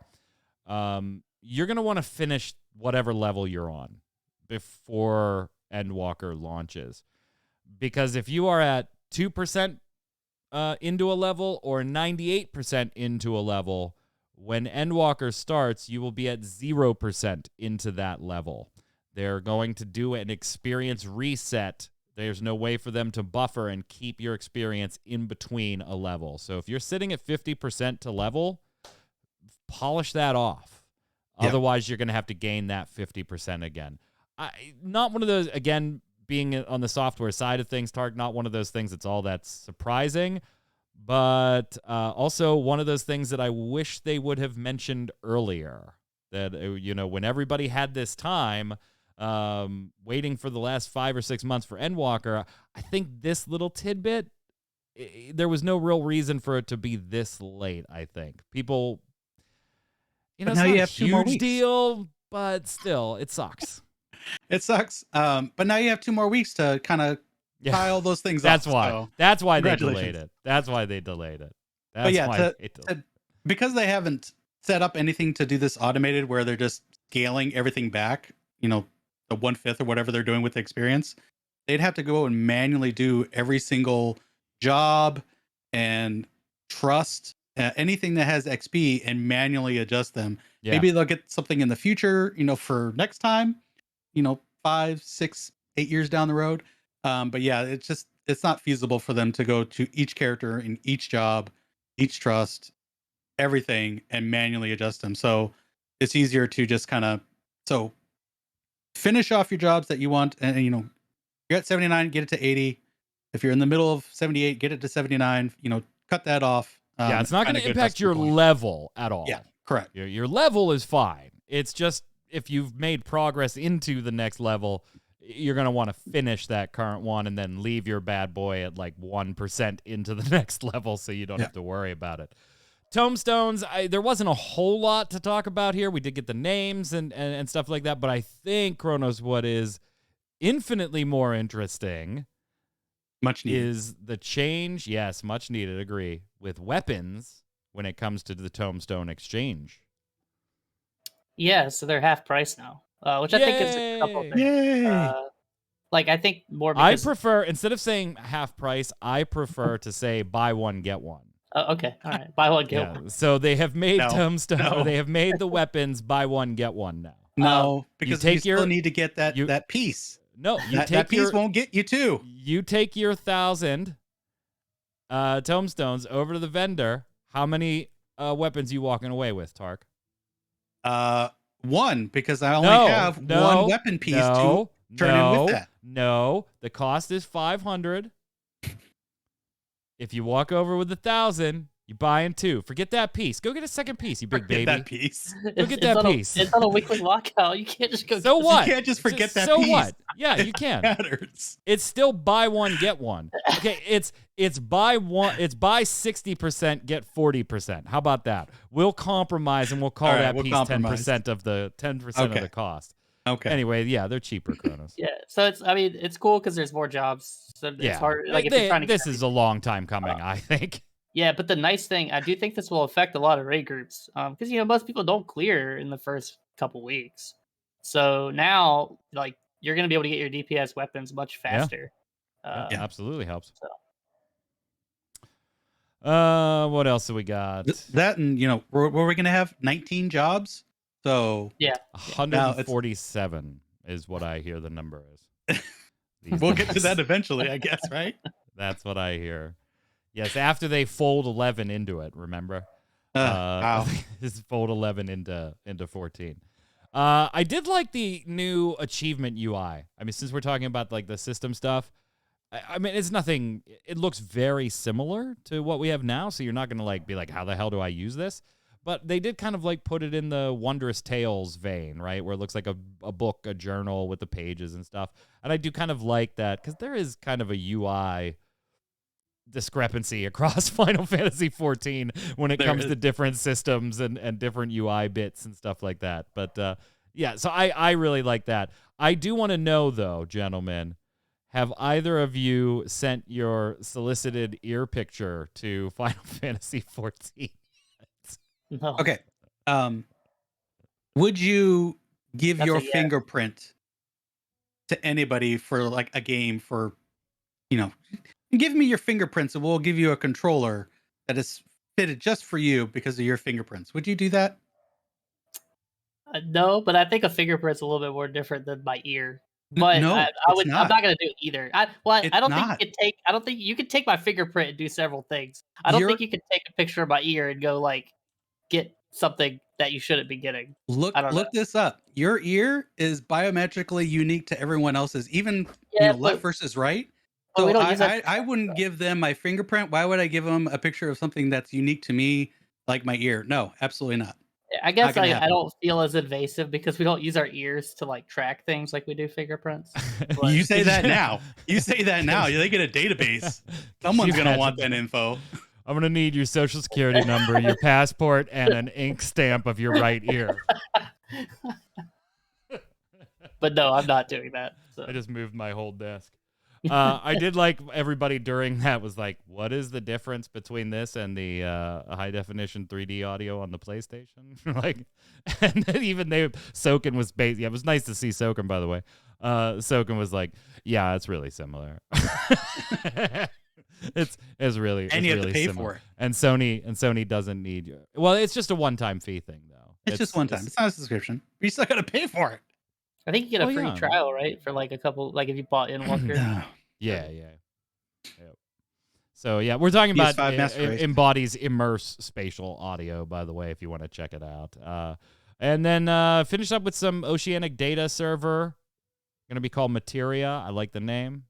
you're going to want to finish whatever level you're on before Endwalker launches. Because if you are at 2% into a level or 98% into a level, when Endwalker starts, you will be at 0% into that level. They're going to do an experience reset. There's no way for them to buffer and keep your experience in between a level. So if you're sitting at 50% to level, polish that off. Yep. Otherwise, you're going to have to gain that 50% again. Not one of those, again, being on the software side of things, Tark, not one of those things that's all that surprising. But also one of those things that I wish they would have mentioned earlier. That, when everybody had this time waiting for the last 5 or 6 months for Endwalker, I think this little tidbit, there was no real reason for it to be this late, I think. People, it's not a huge deal, but still, it sucks. It sucks. But now you have 2 more weeks to kind of tie all those things That's up. Why. So, that's why they delayed it. That's why they delayed it. Because they haven't set up anything to do this automated where they're just scaling everything back, the 1/5 or whatever they're doing with the experience, they'd have to go and manually do every single job and trust anything that has XP and manually adjust them. Yeah. Maybe they'll get something in the future, for next time, 5, 6, 8 years down the road. But yeah, it's not feasible for them to go to each character in each job, each trust, everything, and manually adjust them. So it's easier to just kind of finish off your jobs that you want, and you're at 79, get it to 80. If you're in the middle of 78, get it to 79. Cut that off. It's not going to impact your level at all. Yeah, correct. Your level is fine. It's just if you've made progress into the next level, you're going to want to finish that current one and then leave your bad boy at like 1% into the next level so you don't have to worry about it. Tombstones, there wasn't a whole lot to talk about here. We did get the names and stuff like that, but I think, Kronos, what is infinitely more interesting much needed. Is the change, yes, much needed, agree, with weapons when it comes to the Tombstone exchange. Yeah, so they're half price now, which I think is a couple Yay! things. Yay! Like I think more I because prefer, instead of saying half price, I prefer to say buy one get one. okay, all right, buy one get Yeah. one. So they have made No, Tombstone, or no. they have made the weapons buy one get one now. No, because you take still your- need to get that you- that piece. No, you That take piece your won't get you two. you take your 1,000 tombstones over to the vendor. How many weapons you walking away with, Tark? One, because I only have one weapon piece to turn in with that. No, the cost is 500. If you walk over with 1,000, you buying two. Forget that piece. Go get a second piece, you big Forget baby. that piece. Go get that piece. It's on a weekly lockout. You can't just go. So get what? You can't just forget that so piece. what? Yeah, you can. Matters. It's still buy one get one. Okay, it's buy 60%, get 40%. How about that? We'll compromise and we'll call that piece 10% of the of the cost. Okay. Anyway, yeah, they're cheaper, Kronos. Yeah, so it's cool because there's more jobs. So it's hard. Like if you're trying to this is a long time coming, I think. Yeah, but the nice thing, I do think this will affect a lot of raid groups, because most people don't clear in the first couple weeks. So now, like, you're gonna be able to get your DPS weapons much faster. Yeah, absolutely helps. So. What else do we got? That and were we gonna have 19 jobs? So yeah, 147 is what I hear the number is. We'll get to that eventually, I guess, right? That's what I hear. Yes, after they fold 11 into it, remember? Wow. Just fold 11 into 14. I did like the new achievement UI. I mean, since we're talking about like the system stuff, I mean, it's nothing. It looks very similar to what we have now, so you're not gonna like be like, how the hell do I use this? But they did kind of like put it in the Wondrous Tales vein, right? Where it looks like a book, a journal with the pages and stuff. And I do kind of like that because there is kind of a UI discrepancy across Final Fantasy XIV when it comes to different systems and different UI bits and stuff like that. But yeah, so I really like that. I do want to know, though, gentlemen, have either of you sent your solicited ear picture to Final Fantasy XIV? no. Okay. Would you give That's your a yes. fingerprint to anybody for like a game for, give me your fingerprints and we'll give you a controller that is fitted just for you because of your fingerprints. Would you do that? No, but I think a fingerprint's a little bit more different than my ear. But No, I would. not. I'm not gonna do it either. I It's don't not. think you could take. I don't think you could take my fingerprint and do several things. I don't You're- think you could take a picture of my ear and go like get something that you shouldn't be getting. Look this up. Your ear is biometrically unique to everyone else's, even left versus right. but So we don't use that. I wouldn't give them my fingerprint. Why would I give them a picture of something that's unique to me, like my ear? No, absolutely not. I guess gonna I happen. don't feel as invasive because we don't use our ears to like track things like we do fingerprints. But- You say that now. You say that now. They get a database. Someone's gonna want that info. I'm going to need your social security number, your passport, and an ink stamp of your right ear. But no, I'm not doing that. So. I just moved my whole desk. I did like everybody during that was like, what is the difference between this and the high definition 3D audio on the PlayStation? Like, and then even Soken was yeah, it was nice to see Soken, by the way. Soken was like, yeah, it's really similar. It's really, And you have really to pay similar. for it. And Sony doesn't need you. Well, it's just a one-time fee thing, though. It's just one time. It's not a subscription. You still got to pay for it. I think you get a Oh, free yeah. trial, right? For like a couple, like if you bought Endwalker. No. Yeah. Yep. So yeah, we're talking about PS5 Master Race. embodies immerse spatial audio, by the way, if you want to check it out. And then finish up with some Oceanic Data Server. Going to be called Materia. I like the name.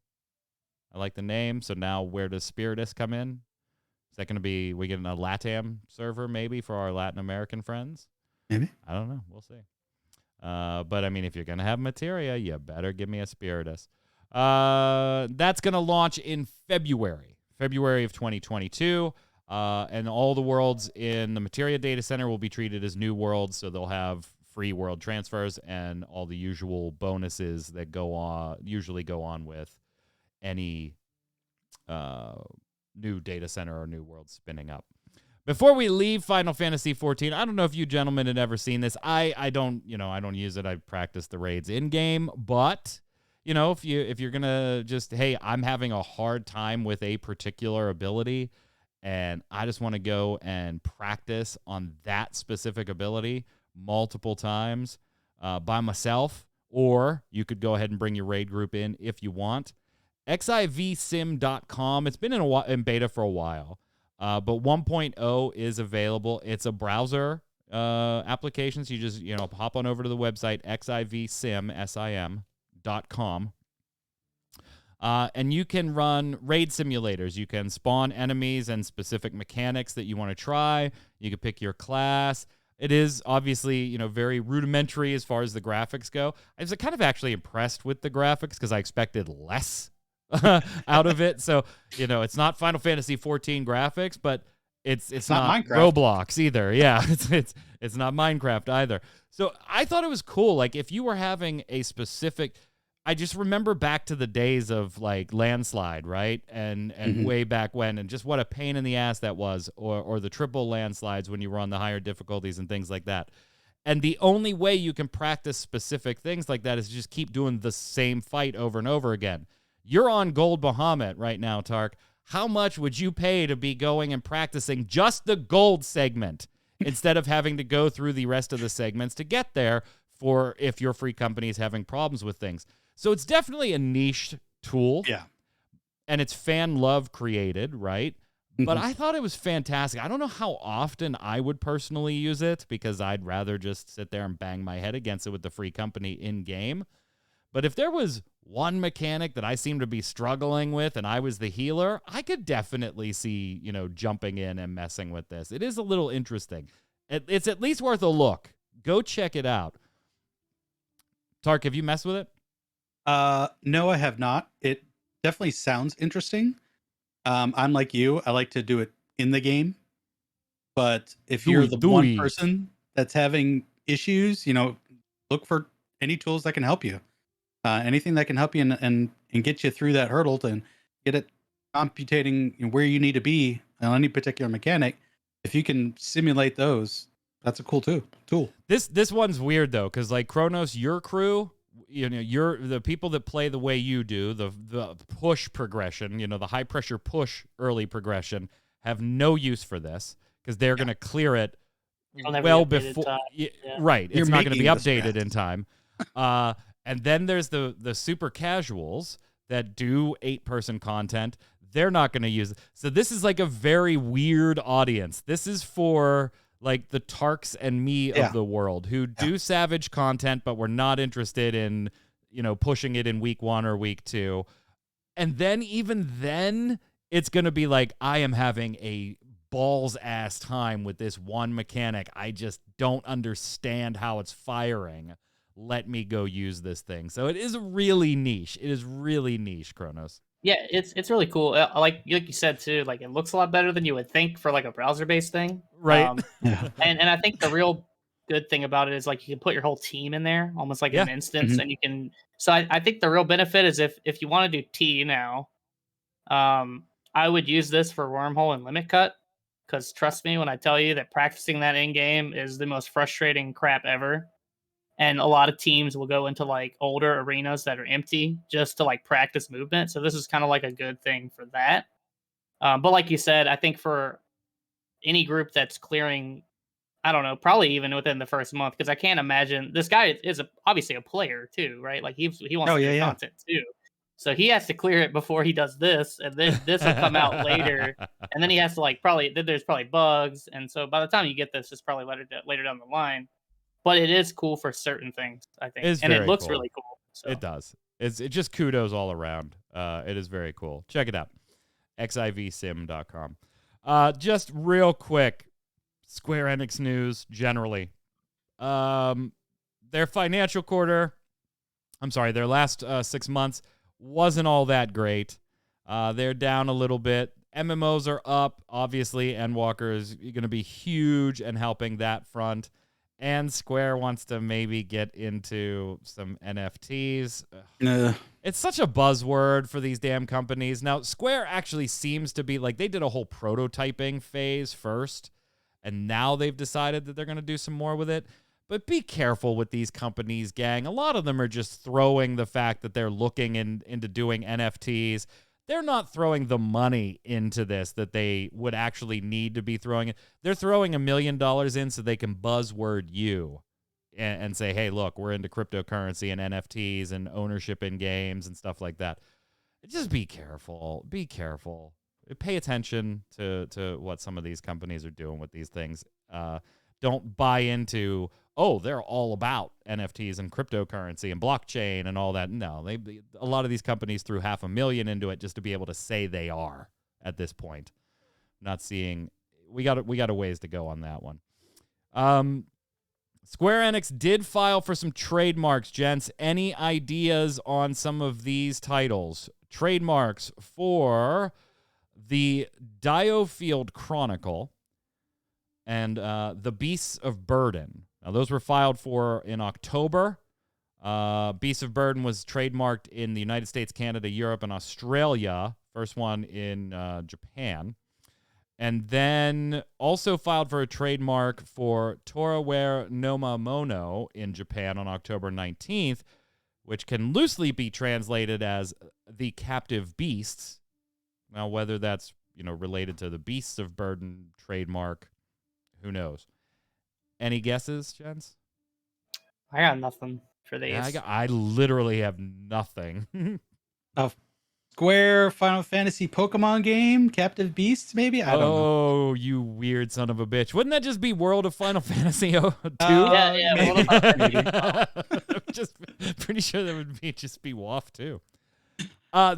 So now where does Spiritus come in? Is that going to be, we getting a LATAM server maybe for our Latin American friends? Maybe. I don't know. We'll see. But I mean, if you're going to have Materia, you better give me a Spiritus. That's going to launch in February of 2022. And all the worlds in the Materia data center will be treated as new worlds. So they'll have free world transfers and all the usual bonuses that usually go on with any new data center or new world spinning up. Before we leave Final Fantasy XIV, I don't know if you gentlemen had ever seen this. I don't use it. I practice the raids in game, but if you're gonna just, hey, I'm having a hard time with a particular ability, and I just want to go and practice on that specific ability multiple times by myself, or you could go ahead and bring your raid group in if you want. XIVsim.com. It's been in beta for a while. But 1.0 is available. It's a browser application, so you just hop on over to the website xivsim.com, and you can run raid simulators. You can spawn enemies and specific mechanics that you want to try. You can pick your class. It is obviously very rudimentary as far as the graphics go. I was kind of actually impressed with the graphics because I expected less out of it. So, it's not Final Fantasy XIV graphics, but it's not Minecraft. Roblox either. Yeah, it's not Minecraft either. So I thought it was cool. Like, if you were having a specific, I just remember back to the days of like Landslide, right? And way back when, and just what a pain in the ass that was, or the triple landslides when you were on the higher difficulties and things like that. And the only way you can practice specific things like that is just keep doing the same fight over and over again. You're on Gold Bahamut right now, Tark. How much would you pay to be going and practicing just the gold segment instead of having to go through the rest of the segments to get there for if your free company is having problems with things? So it's definitely a niche tool. Yeah. And it's fan love created, right? But I thought it was fantastic. I don't know how often I would personally use it because I'd rather just sit there and bang my head against it with the free company in game. But if there was one mechanic that I seem to be struggling with and I was the healer, I could definitely see, jumping in and messing with this. It is a little interesting. It's at least worth a look. Go check it out. Tark, have you messed with it? No, I have not. It definitely sounds interesting. I'm like you. I like to do it in the game. But if you're the one person that's having issues, look for any tools that can help you. Anything that can help you and get you through that hurdle to get it computating where you need to be on any particular mechanic. If you can simulate those, that's a cool tool. This one's weird though, because like Kronos, your crew, you're the people that play the way you do, the push progression, the high pressure push early progression, have no use for this because they're going to clear it well before. Right, it's not going to be updated in time. And then there's the super casuals that do 8-person content. They're not going to use it. So this is like a very weird audience. This is for like the Tarks and me of the world who do Savage content, but we're not interested in, pushing it in week 1 or week 2. And then even then, it's going to be like, I am having a balls ass time with this one mechanic. I just don't understand how it's firing. Let me go use this thing. So it is really niche. It is really niche, Kronos. Yeah, it's really cool. Like you said too, like it looks a lot better than you would think for like a browser-based thing. Right. And I think the real good thing about it is like you can put your whole team in there, almost like an instance, and you can. So I think the real benefit is if you want to do T now, I would use this for wormhole and limit cut, because trust me when I tell you that practicing that in game is the most frustrating crap ever. And a lot of teams will go into like older arenas that are empty just to like practice movement. So this is kind of like a good thing for that. But like you said, I think for any group that's clearing, I don't know, probably even within the first month, because I can't imagine this guy is obviously a player too, right? Like he wants to do content too. So he has to clear it before he does this, and then this will come out later, and then he has to there's probably bugs, and so by the time you get this, it's probably later down the line. But it is cool for certain things, I think. And it looks really cool. So. It does. It's just kudos all around. It is very cool. Check it out. xivsim.com. Just real quick, Square Enix news generally. Their financial quarter, their last 6 months wasn't all that great. They're down a little bit. MMOs are up. Obviously, Endwalker is going to be huge and helping that front. And Square wants to maybe get into some NFTs. It's such a buzzword for these damn companies. Now, Square actually seems to be like they did a whole prototyping phase first. and now they've decided that they're going to do some more with it. But be careful with these companies, gang. A lot of them are just throwing the fact that they're looking into doing NFTs. They're not throwing the money into this that they would actually need to be throwing it. They're throwing $1 million in so they can buzzword you and say, hey, look, we're into cryptocurrency and NFTs and ownership in games and stuff like that. Just be careful. Be careful. Pay attention to what some of these companies are doing with these things. Don't buy into, oh, they're all about NFTs and cryptocurrency and blockchain and all that. No, a lot of these companies threw $500,000 into it just to be able to say they are at this point. Not seeing, we got a ways to go on that one. Square Enix did file for some trademarks, gents. Any ideas on some of these titles? Trademarks for the Diofield Chronicle and the Beasts of Burden. Now, those were filed for in October. Beasts of Burden was trademarked in the United States, Canada, Europe, and Australia. First one in Japan. And then also filed for a trademark for Toraware Nomamono in Japan on October 19th, which can loosely be translated as the Captive Beasts. Now, whether that's, related to the Beasts of Burden trademark, who knows? Any guesses, gents? I got nothing for these. Yeah, I literally have nothing. Square Final Fantasy Pokemon game, Captive Beasts, maybe? I don't know. Oh, you weird son of a bitch. Wouldn't that just be World of Final Fantasy 2? Yeah, maybe. Just pretty sure that would just be WoF 2.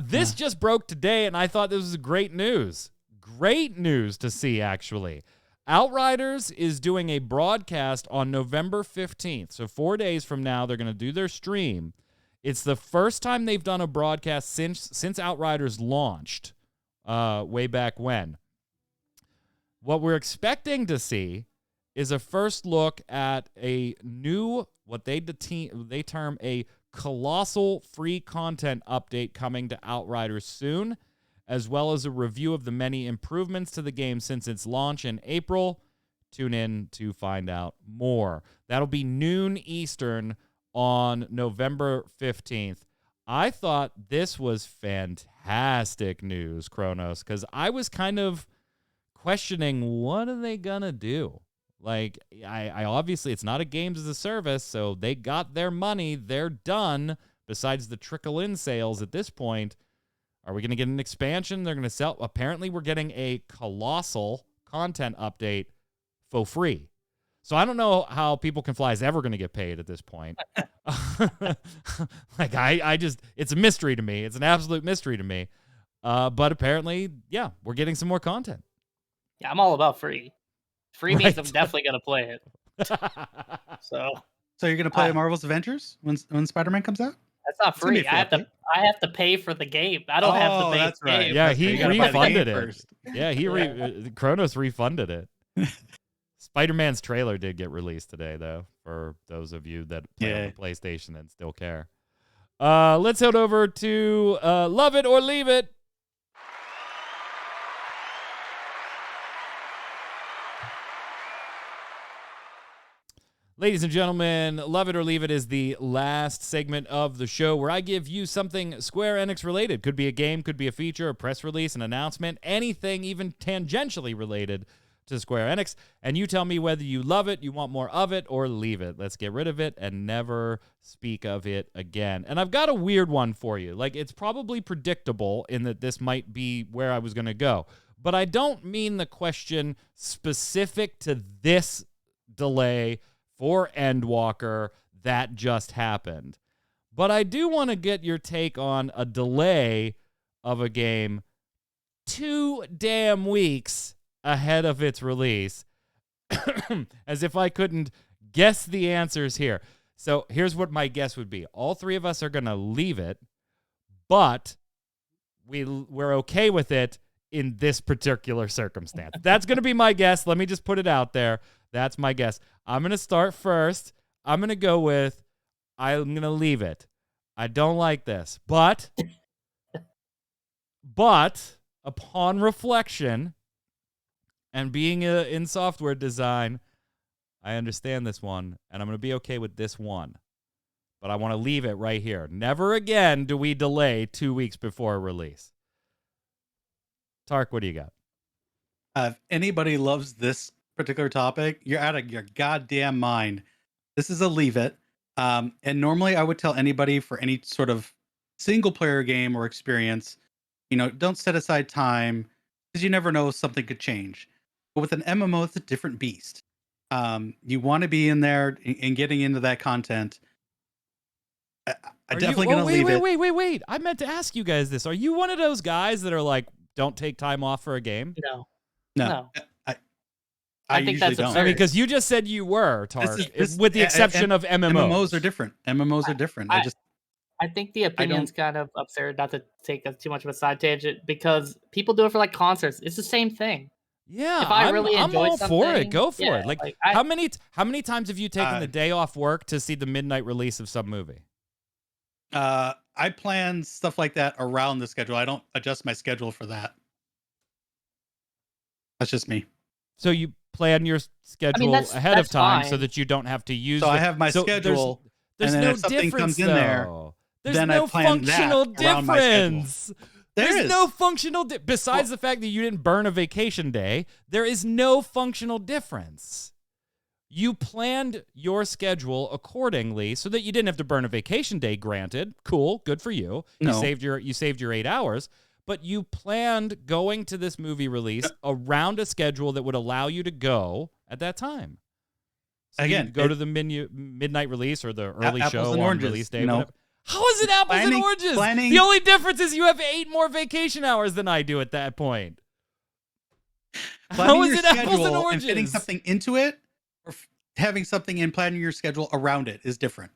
This just broke today, and I thought this was great news. Great news to see, actually. Outriders is doing a broadcast on November 15th. So 4 days from now, they're going to do their stream. It's the first time they've done a broadcast since Outriders launched way back when. What we're expecting to see is a first look at a new, what they term a colossal free content update coming to Outriders soon, as well as a review of the many improvements to the game since its launch in April. Tune in to find out more. That'll be noon Eastern on November 15th. I thought this was fantastic news, Kronos, because I was kind of questioning, what are they going to do? Like, I obviously, it's not a games as a service, so they got their money. They're done, besides the trickle-in sales at this point. Are we going to get an expansion? They're going to sell. Apparently, we're getting a colossal content update for free. So I don't know how People Can Fly is ever going to get paid at this point. Like, I just, it's a mystery to me. It's an absolute mystery to me. But apparently, yeah, we're getting some more content. Yeah, I'm all about free. Free means I'm definitely going to play it. So you're going to play Marvel's Avengers when Spider-Man comes out? That's not free. I have to pay for the game. I don't have to pay that's for the right. game. Yeah, he refunded it. First. Yeah, Kronos refunded it. Spider-Man's trailer did get released today, though, for those of you that play on the PlayStation and still care. Let's head over to Love It or Leave It. Ladies and gentlemen, Love It or Leave It is the last segment of the show where I give you something Square Enix related. Could be a game, could be a feature, a press release, an announcement, anything even tangentially related to Square Enix. And you tell me whether you love it, you want more of it, or leave it. Let's get rid of it and never speak of it again. And I've got a weird one for you. Like, it's probably predictable in that this might be where I was going to go. But I don't mean the question specific to this delay for Endwalker that just happened. But I do want to get your take on a delay of a game 2 damn weeks ahead of its release. As if I couldn't guess the answers here. So here's what my guess would be. All three of us are going to leave it, but we're okay with it in this particular circumstance. That's going to be my guess. Let me just put it out there. That's my guess. I'm going to start first. I'm going to go with, I'm going to leave it. I don't like this. But upon reflection, And being in software design, I understand this one, and I'm going to be okay with this one. But I want to leave it right here. Never again do we delay 2 weeks before a release. Tark, what do you got? If anybody loves this particular topic, you're out of your goddamn mind. This is a leave it. And normally I would tell anybody for any sort of single player game or experience, don't set aside time because you never know if something could change. But with an MMO, it's a different beast. You want to be in there and getting into that content. I'm definitely going to leave it. Wait. I meant to ask you guys this. Are you one of those guys that are like, don't take time off for a game? No. I think that's don't. I mean, because you just said you were, Tark, with the exception of MMOs. MMOs are different. I think the opinion's kind of absurd, not to take too much of a side tangent, because people do it for like concerts. It's the same thing. Yeah, if I really I'm enjoy all for it. Go for it. Like how many times have you taken the day off work to see the midnight release of some movie? I plan stuff like that around the schedule. I don't adjust my schedule for that. That's just me. So you plan your schedule ahead of time so that you don't have to use. So I have my schedule. There's and then no if something difference comes in there. There's then no I plan functional that around my schedule. difference. There's no functional besides the fact that you didn't burn a vacation day. There is no functional difference. You planned your schedule accordingly so that you didn't have to burn a vacation day. Granted, cool, good for you. You saved your 8 hours, but you planned going to this movie release around a schedule that would allow you to go at that time. So again, you go to the midnight release or the early show on release day. How is it apples and oranges? The only difference is you have 8 more vacation hours than I do at that point. How is it apples and oranges? And fitting something into it, or having something in planning your schedule around it is different.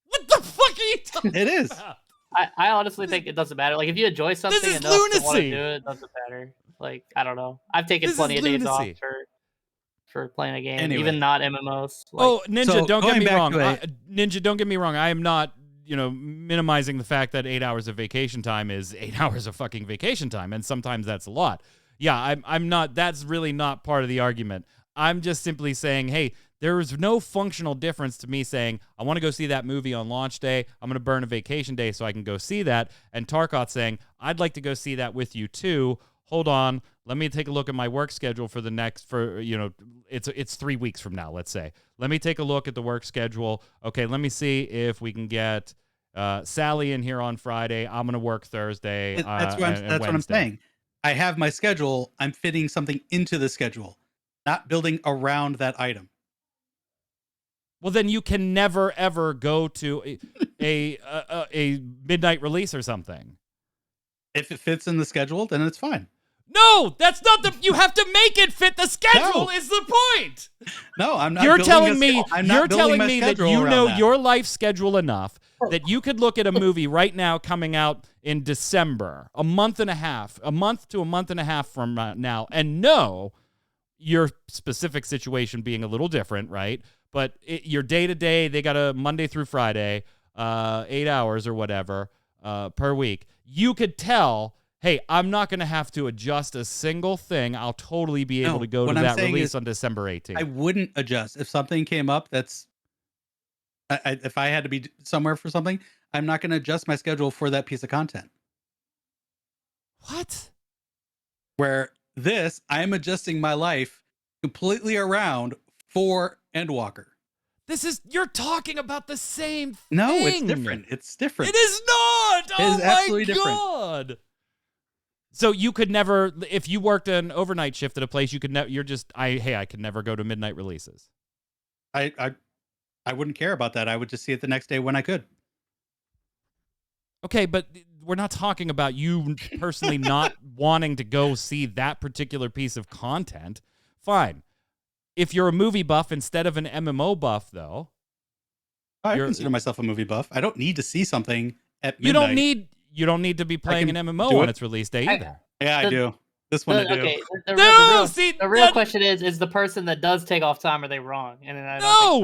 What the fuck are you talking about? It is. I honestly think it doesn't matter. Like, if you enjoy something enough to want to do it, it doesn't matter. Like, I don't know. I've taken plenty of days off for playing a game, even not MMOs. Like, Ninja, don't get me wrong. Ninja, don't get me wrong. I am not, minimizing the fact that 8 hours of vacation time is 8 hours of fucking vacation time, and sometimes that's a lot. Yeah, I'm not. That's really not part of the argument. I'm just simply saying, hey, there is no functional difference to me saying, I want to go see that movie on launch day. I'm going to burn a vacation day so I can go see that. And Tarkot saying, I'd like to go see that with you too. Hold on. Let me take a look at my work schedule it's 3 weeks from now, let's say. Let me take a look at the work schedule. Okay, let me see if we can get Sally in here on Friday. I'm going to work Thursday. That's what I'm saying. I have my schedule. I'm fitting something into the schedule, not building around that item. Well, then you can never, ever go to a midnight release or something. If it fits in the schedule, then it's fine. No, that's not you have to make it fit the schedule is the point. No, I'm not. You're telling me that you know your life schedule enough that you could look at a movie right now coming out in December, a month to a month and a half from now, and know your specific situation being a little different, right? But your day-to-day, they got a Monday through Friday, 8 hours or whatever per week. You could tell, hey, I'm not going to have to adjust a single thing. I'll totally be able to go to that release on December 18th. I wouldn't adjust. If something came up if I had to be somewhere for something, I'm not going to adjust my schedule for that piece of content. What? Where I'm adjusting my life completely around for Endwalker. You're talking about the same thing. No, it's different. It's different. It is not. It is absolutely God. Different. So you could never, if you worked an overnight shift at a place, you could never. I could never go to midnight releases. I wouldn't care about that. I would just see it the next day when I could. Okay, but we're not talking about you personally not wanting to go see that particular piece of content. Fine. If you're a movie buff instead of an MMO buff, though. I consider myself a movie buff. I don't need to see something at midnight. You don't need to be playing an MMO on its release day either. I do. This one I do. Okay. The real question is the person that does take off time, are they wrong? And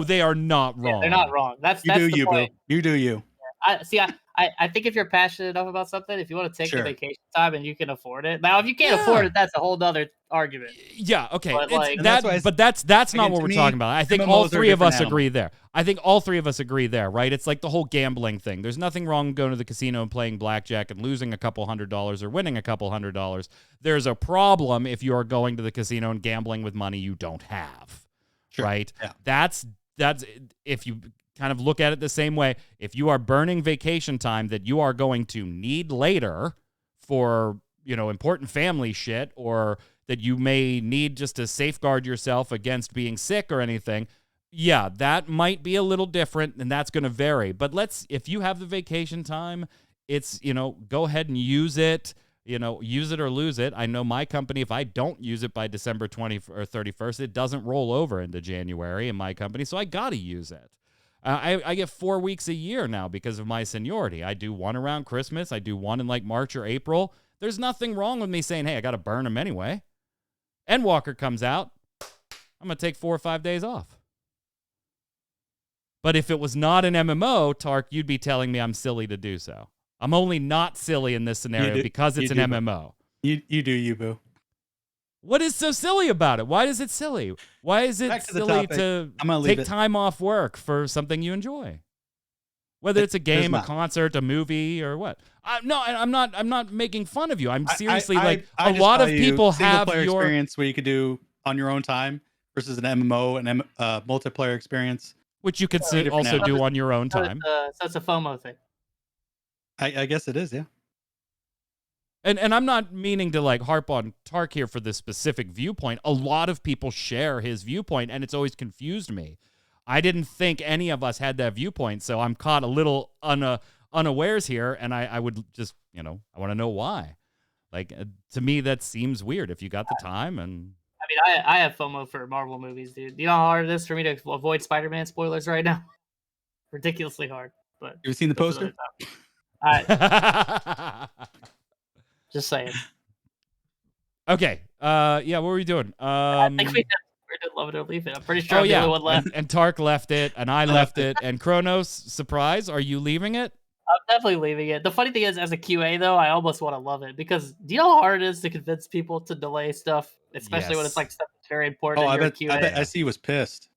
they are not wrong. They're not wrong. That's you the do, point. bro. You do you. I think if you're passionate enough about something, if you want to take the Sure. vacation time and you can afford it. Now, if you can't afford it, that's a whole other argument. Yeah, okay. But, It's like- And that's why that's not again, what to we're me, talking about. I think MMOs all are a three of us different agree animal. there. I think all three of us agree there, right? It's like the whole gambling thing. There's nothing wrong with going to the casino and playing blackjack and losing a couple $100 or winning a couple $100. There's a problem if you are going to the casino and gambling with money you don't have. Sure. Right? Yeah. That's if you kind of look at it the same way, if you are burning vacation time that you are going to need later for, important family shit, or that you may need just to safeguard yourself against being sick or anything, yeah, that might be a little different, and that's going to vary. But if you have the vacation time, it's, go ahead and use it. Use it or lose it. I know my company, if I don't use it by December 20th or 31st, it doesn't roll over into January in my company, so I got to use it. I get 4 weeks a year now because of my seniority. I do one around Christmas. I do one in like March or April. There's nothing wrong with me saying, hey, I got to burn them anyway. Endwalker comes out. I'm going to take 4 or 5 days off. But if it was not an MMO, Tark, you'd be telling me I'm silly to do so. I'm only not silly in this scenario because it's an MMO. You do you, boo. What is so silly about it? Why is it silly? Why is it Back to the silly topic. to I'm gonna leave take it. time off work for something you enjoy? Whether it's a There's game, a not. concert, a movie, or what? No, I'm not making fun of you. I'm seriously I a just lot of value people have single-player your experience where you could do on your own time versus an MMO and multiplayer experience. which you could different also animals. do on your own So time. it's a FOMO thing. I guess it is, yeah. And I'm not meaning to like harp on Tark here for this specific viewpoint. A lot of people share his viewpoint, and it's always confused me. I didn't think any of us had that viewpoint, so I'm caught a little unawares here, and I would just, I want to know why. Like, to me, that seems weird if you got the time. And I mean, I have FOMO for Marvel movies, dude. You know how hard it is for me to avoid Spider-Man spoilers right now? Ridiculously hard. But You ever seen the that's poster? another topic. Just saying. Okay. Yeah, what were we doing? I think we did Love It or Leave It. I'm pretty sure I'm the only one left. And Tark left it, and I left it. And Kronos, surprise, are you leaving it? I'm definitely leaving it. The funny thing is, as a QA though, I almost want to love it because do you know how hard it is to convince people to delay stuff, especially when it's like stuff that's very important. Oh, I in your bet QA. I see. He was pissed.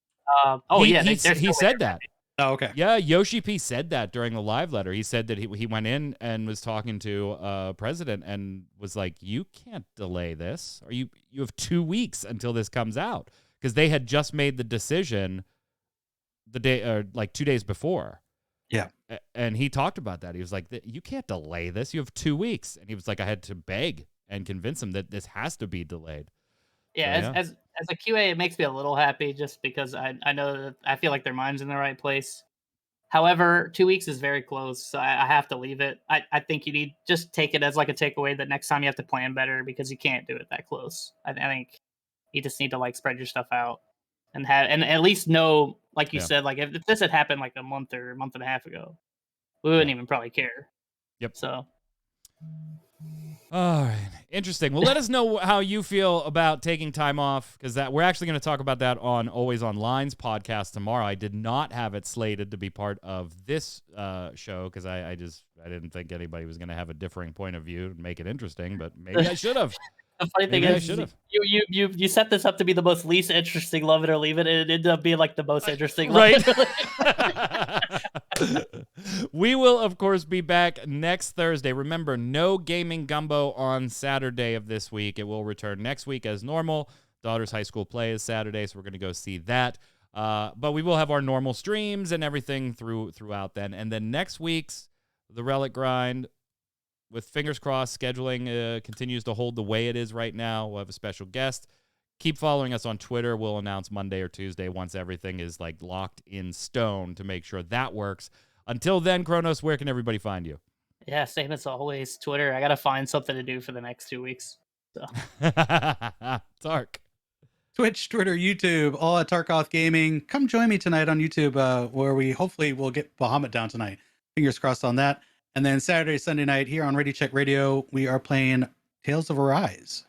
He said that. Oh, okay. Yeah, Yoshi P said that during the live letter. He said that he went in and was talking to president and was like, "You can't delay this. Or you have 2 weeks until this comes out," because they had just made the decision the day or like 2 days before. Yeah. And he talked about that. He was like, "You can't delay this. You have 2 weeks." And he was like, "I had to beg and convince him that this has to be delayed." Yeah, So, as a QA, it makes me a little happy just because I know that I feel like their mind's in the right place. However, 2 weeks is very close, so I have to leave it. I think you need just take it as like a takeaway that next time you have to plan better because you can't do it that close. I think you just need to like spread your stuff out and at least know, like you said, like if this had happened like a month or a month and a half ago, we wouldn't even probably care. Yep. So. All right, interesting. Well, let us know how you feel about taking time off, because we're actually going to talk about that on Always Online's podcast tomorrow. I did not have it slated to be part of this show because I didn't think anybody was going to have a differing point of view and make it interesting, but maybe I should have. The funny thing is, you set this up to be the most least interesting Love It or Leave It, and it ended up being like the most interesting. Right. We will, of course, be back next Thursday. Remember, no Gaming Gumbo on Saturday of this week. It will return next week as normal. Daughter's high school play is Saturday, so we're going to go see that. But we will have our normal streams and everything throughout then. And then next week's The Relic Grind, with fingers crossed, scheduling continues to hold the way it is right now. We'll have a special guest. Keep following us on Twitter. We'll announce Monday or Tuesday once everything is like locked in stone to make sure that works. Until then, Kronos, where can everybody find you? Yeah, same as always. Twitter. I gotta find something to do for the next 2 weeks. So. Tark. Twitch, Twitter, YouTube, all at Tarkoth Gaming. Come join me tonight on YouTube, where we hopefully will get Bahamut down tonight. Fingers crossed on that. And then Saturday, Sunday night here on Radio Check Radio, we are playing Tales of Arise.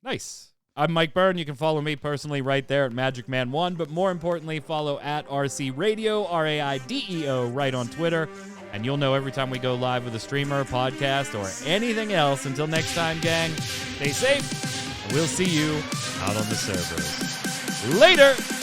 Nice. I'm Mike Byrne. You can follow me personally right there at Magic Man 1, but more importantly, follow at RC Radio, RAIDEO, right on Twitter. and you'll know every time we go live with a streamer, podcast, or anything else. Until next time, gang, stay safe, and we'll see you out on the servers. Later!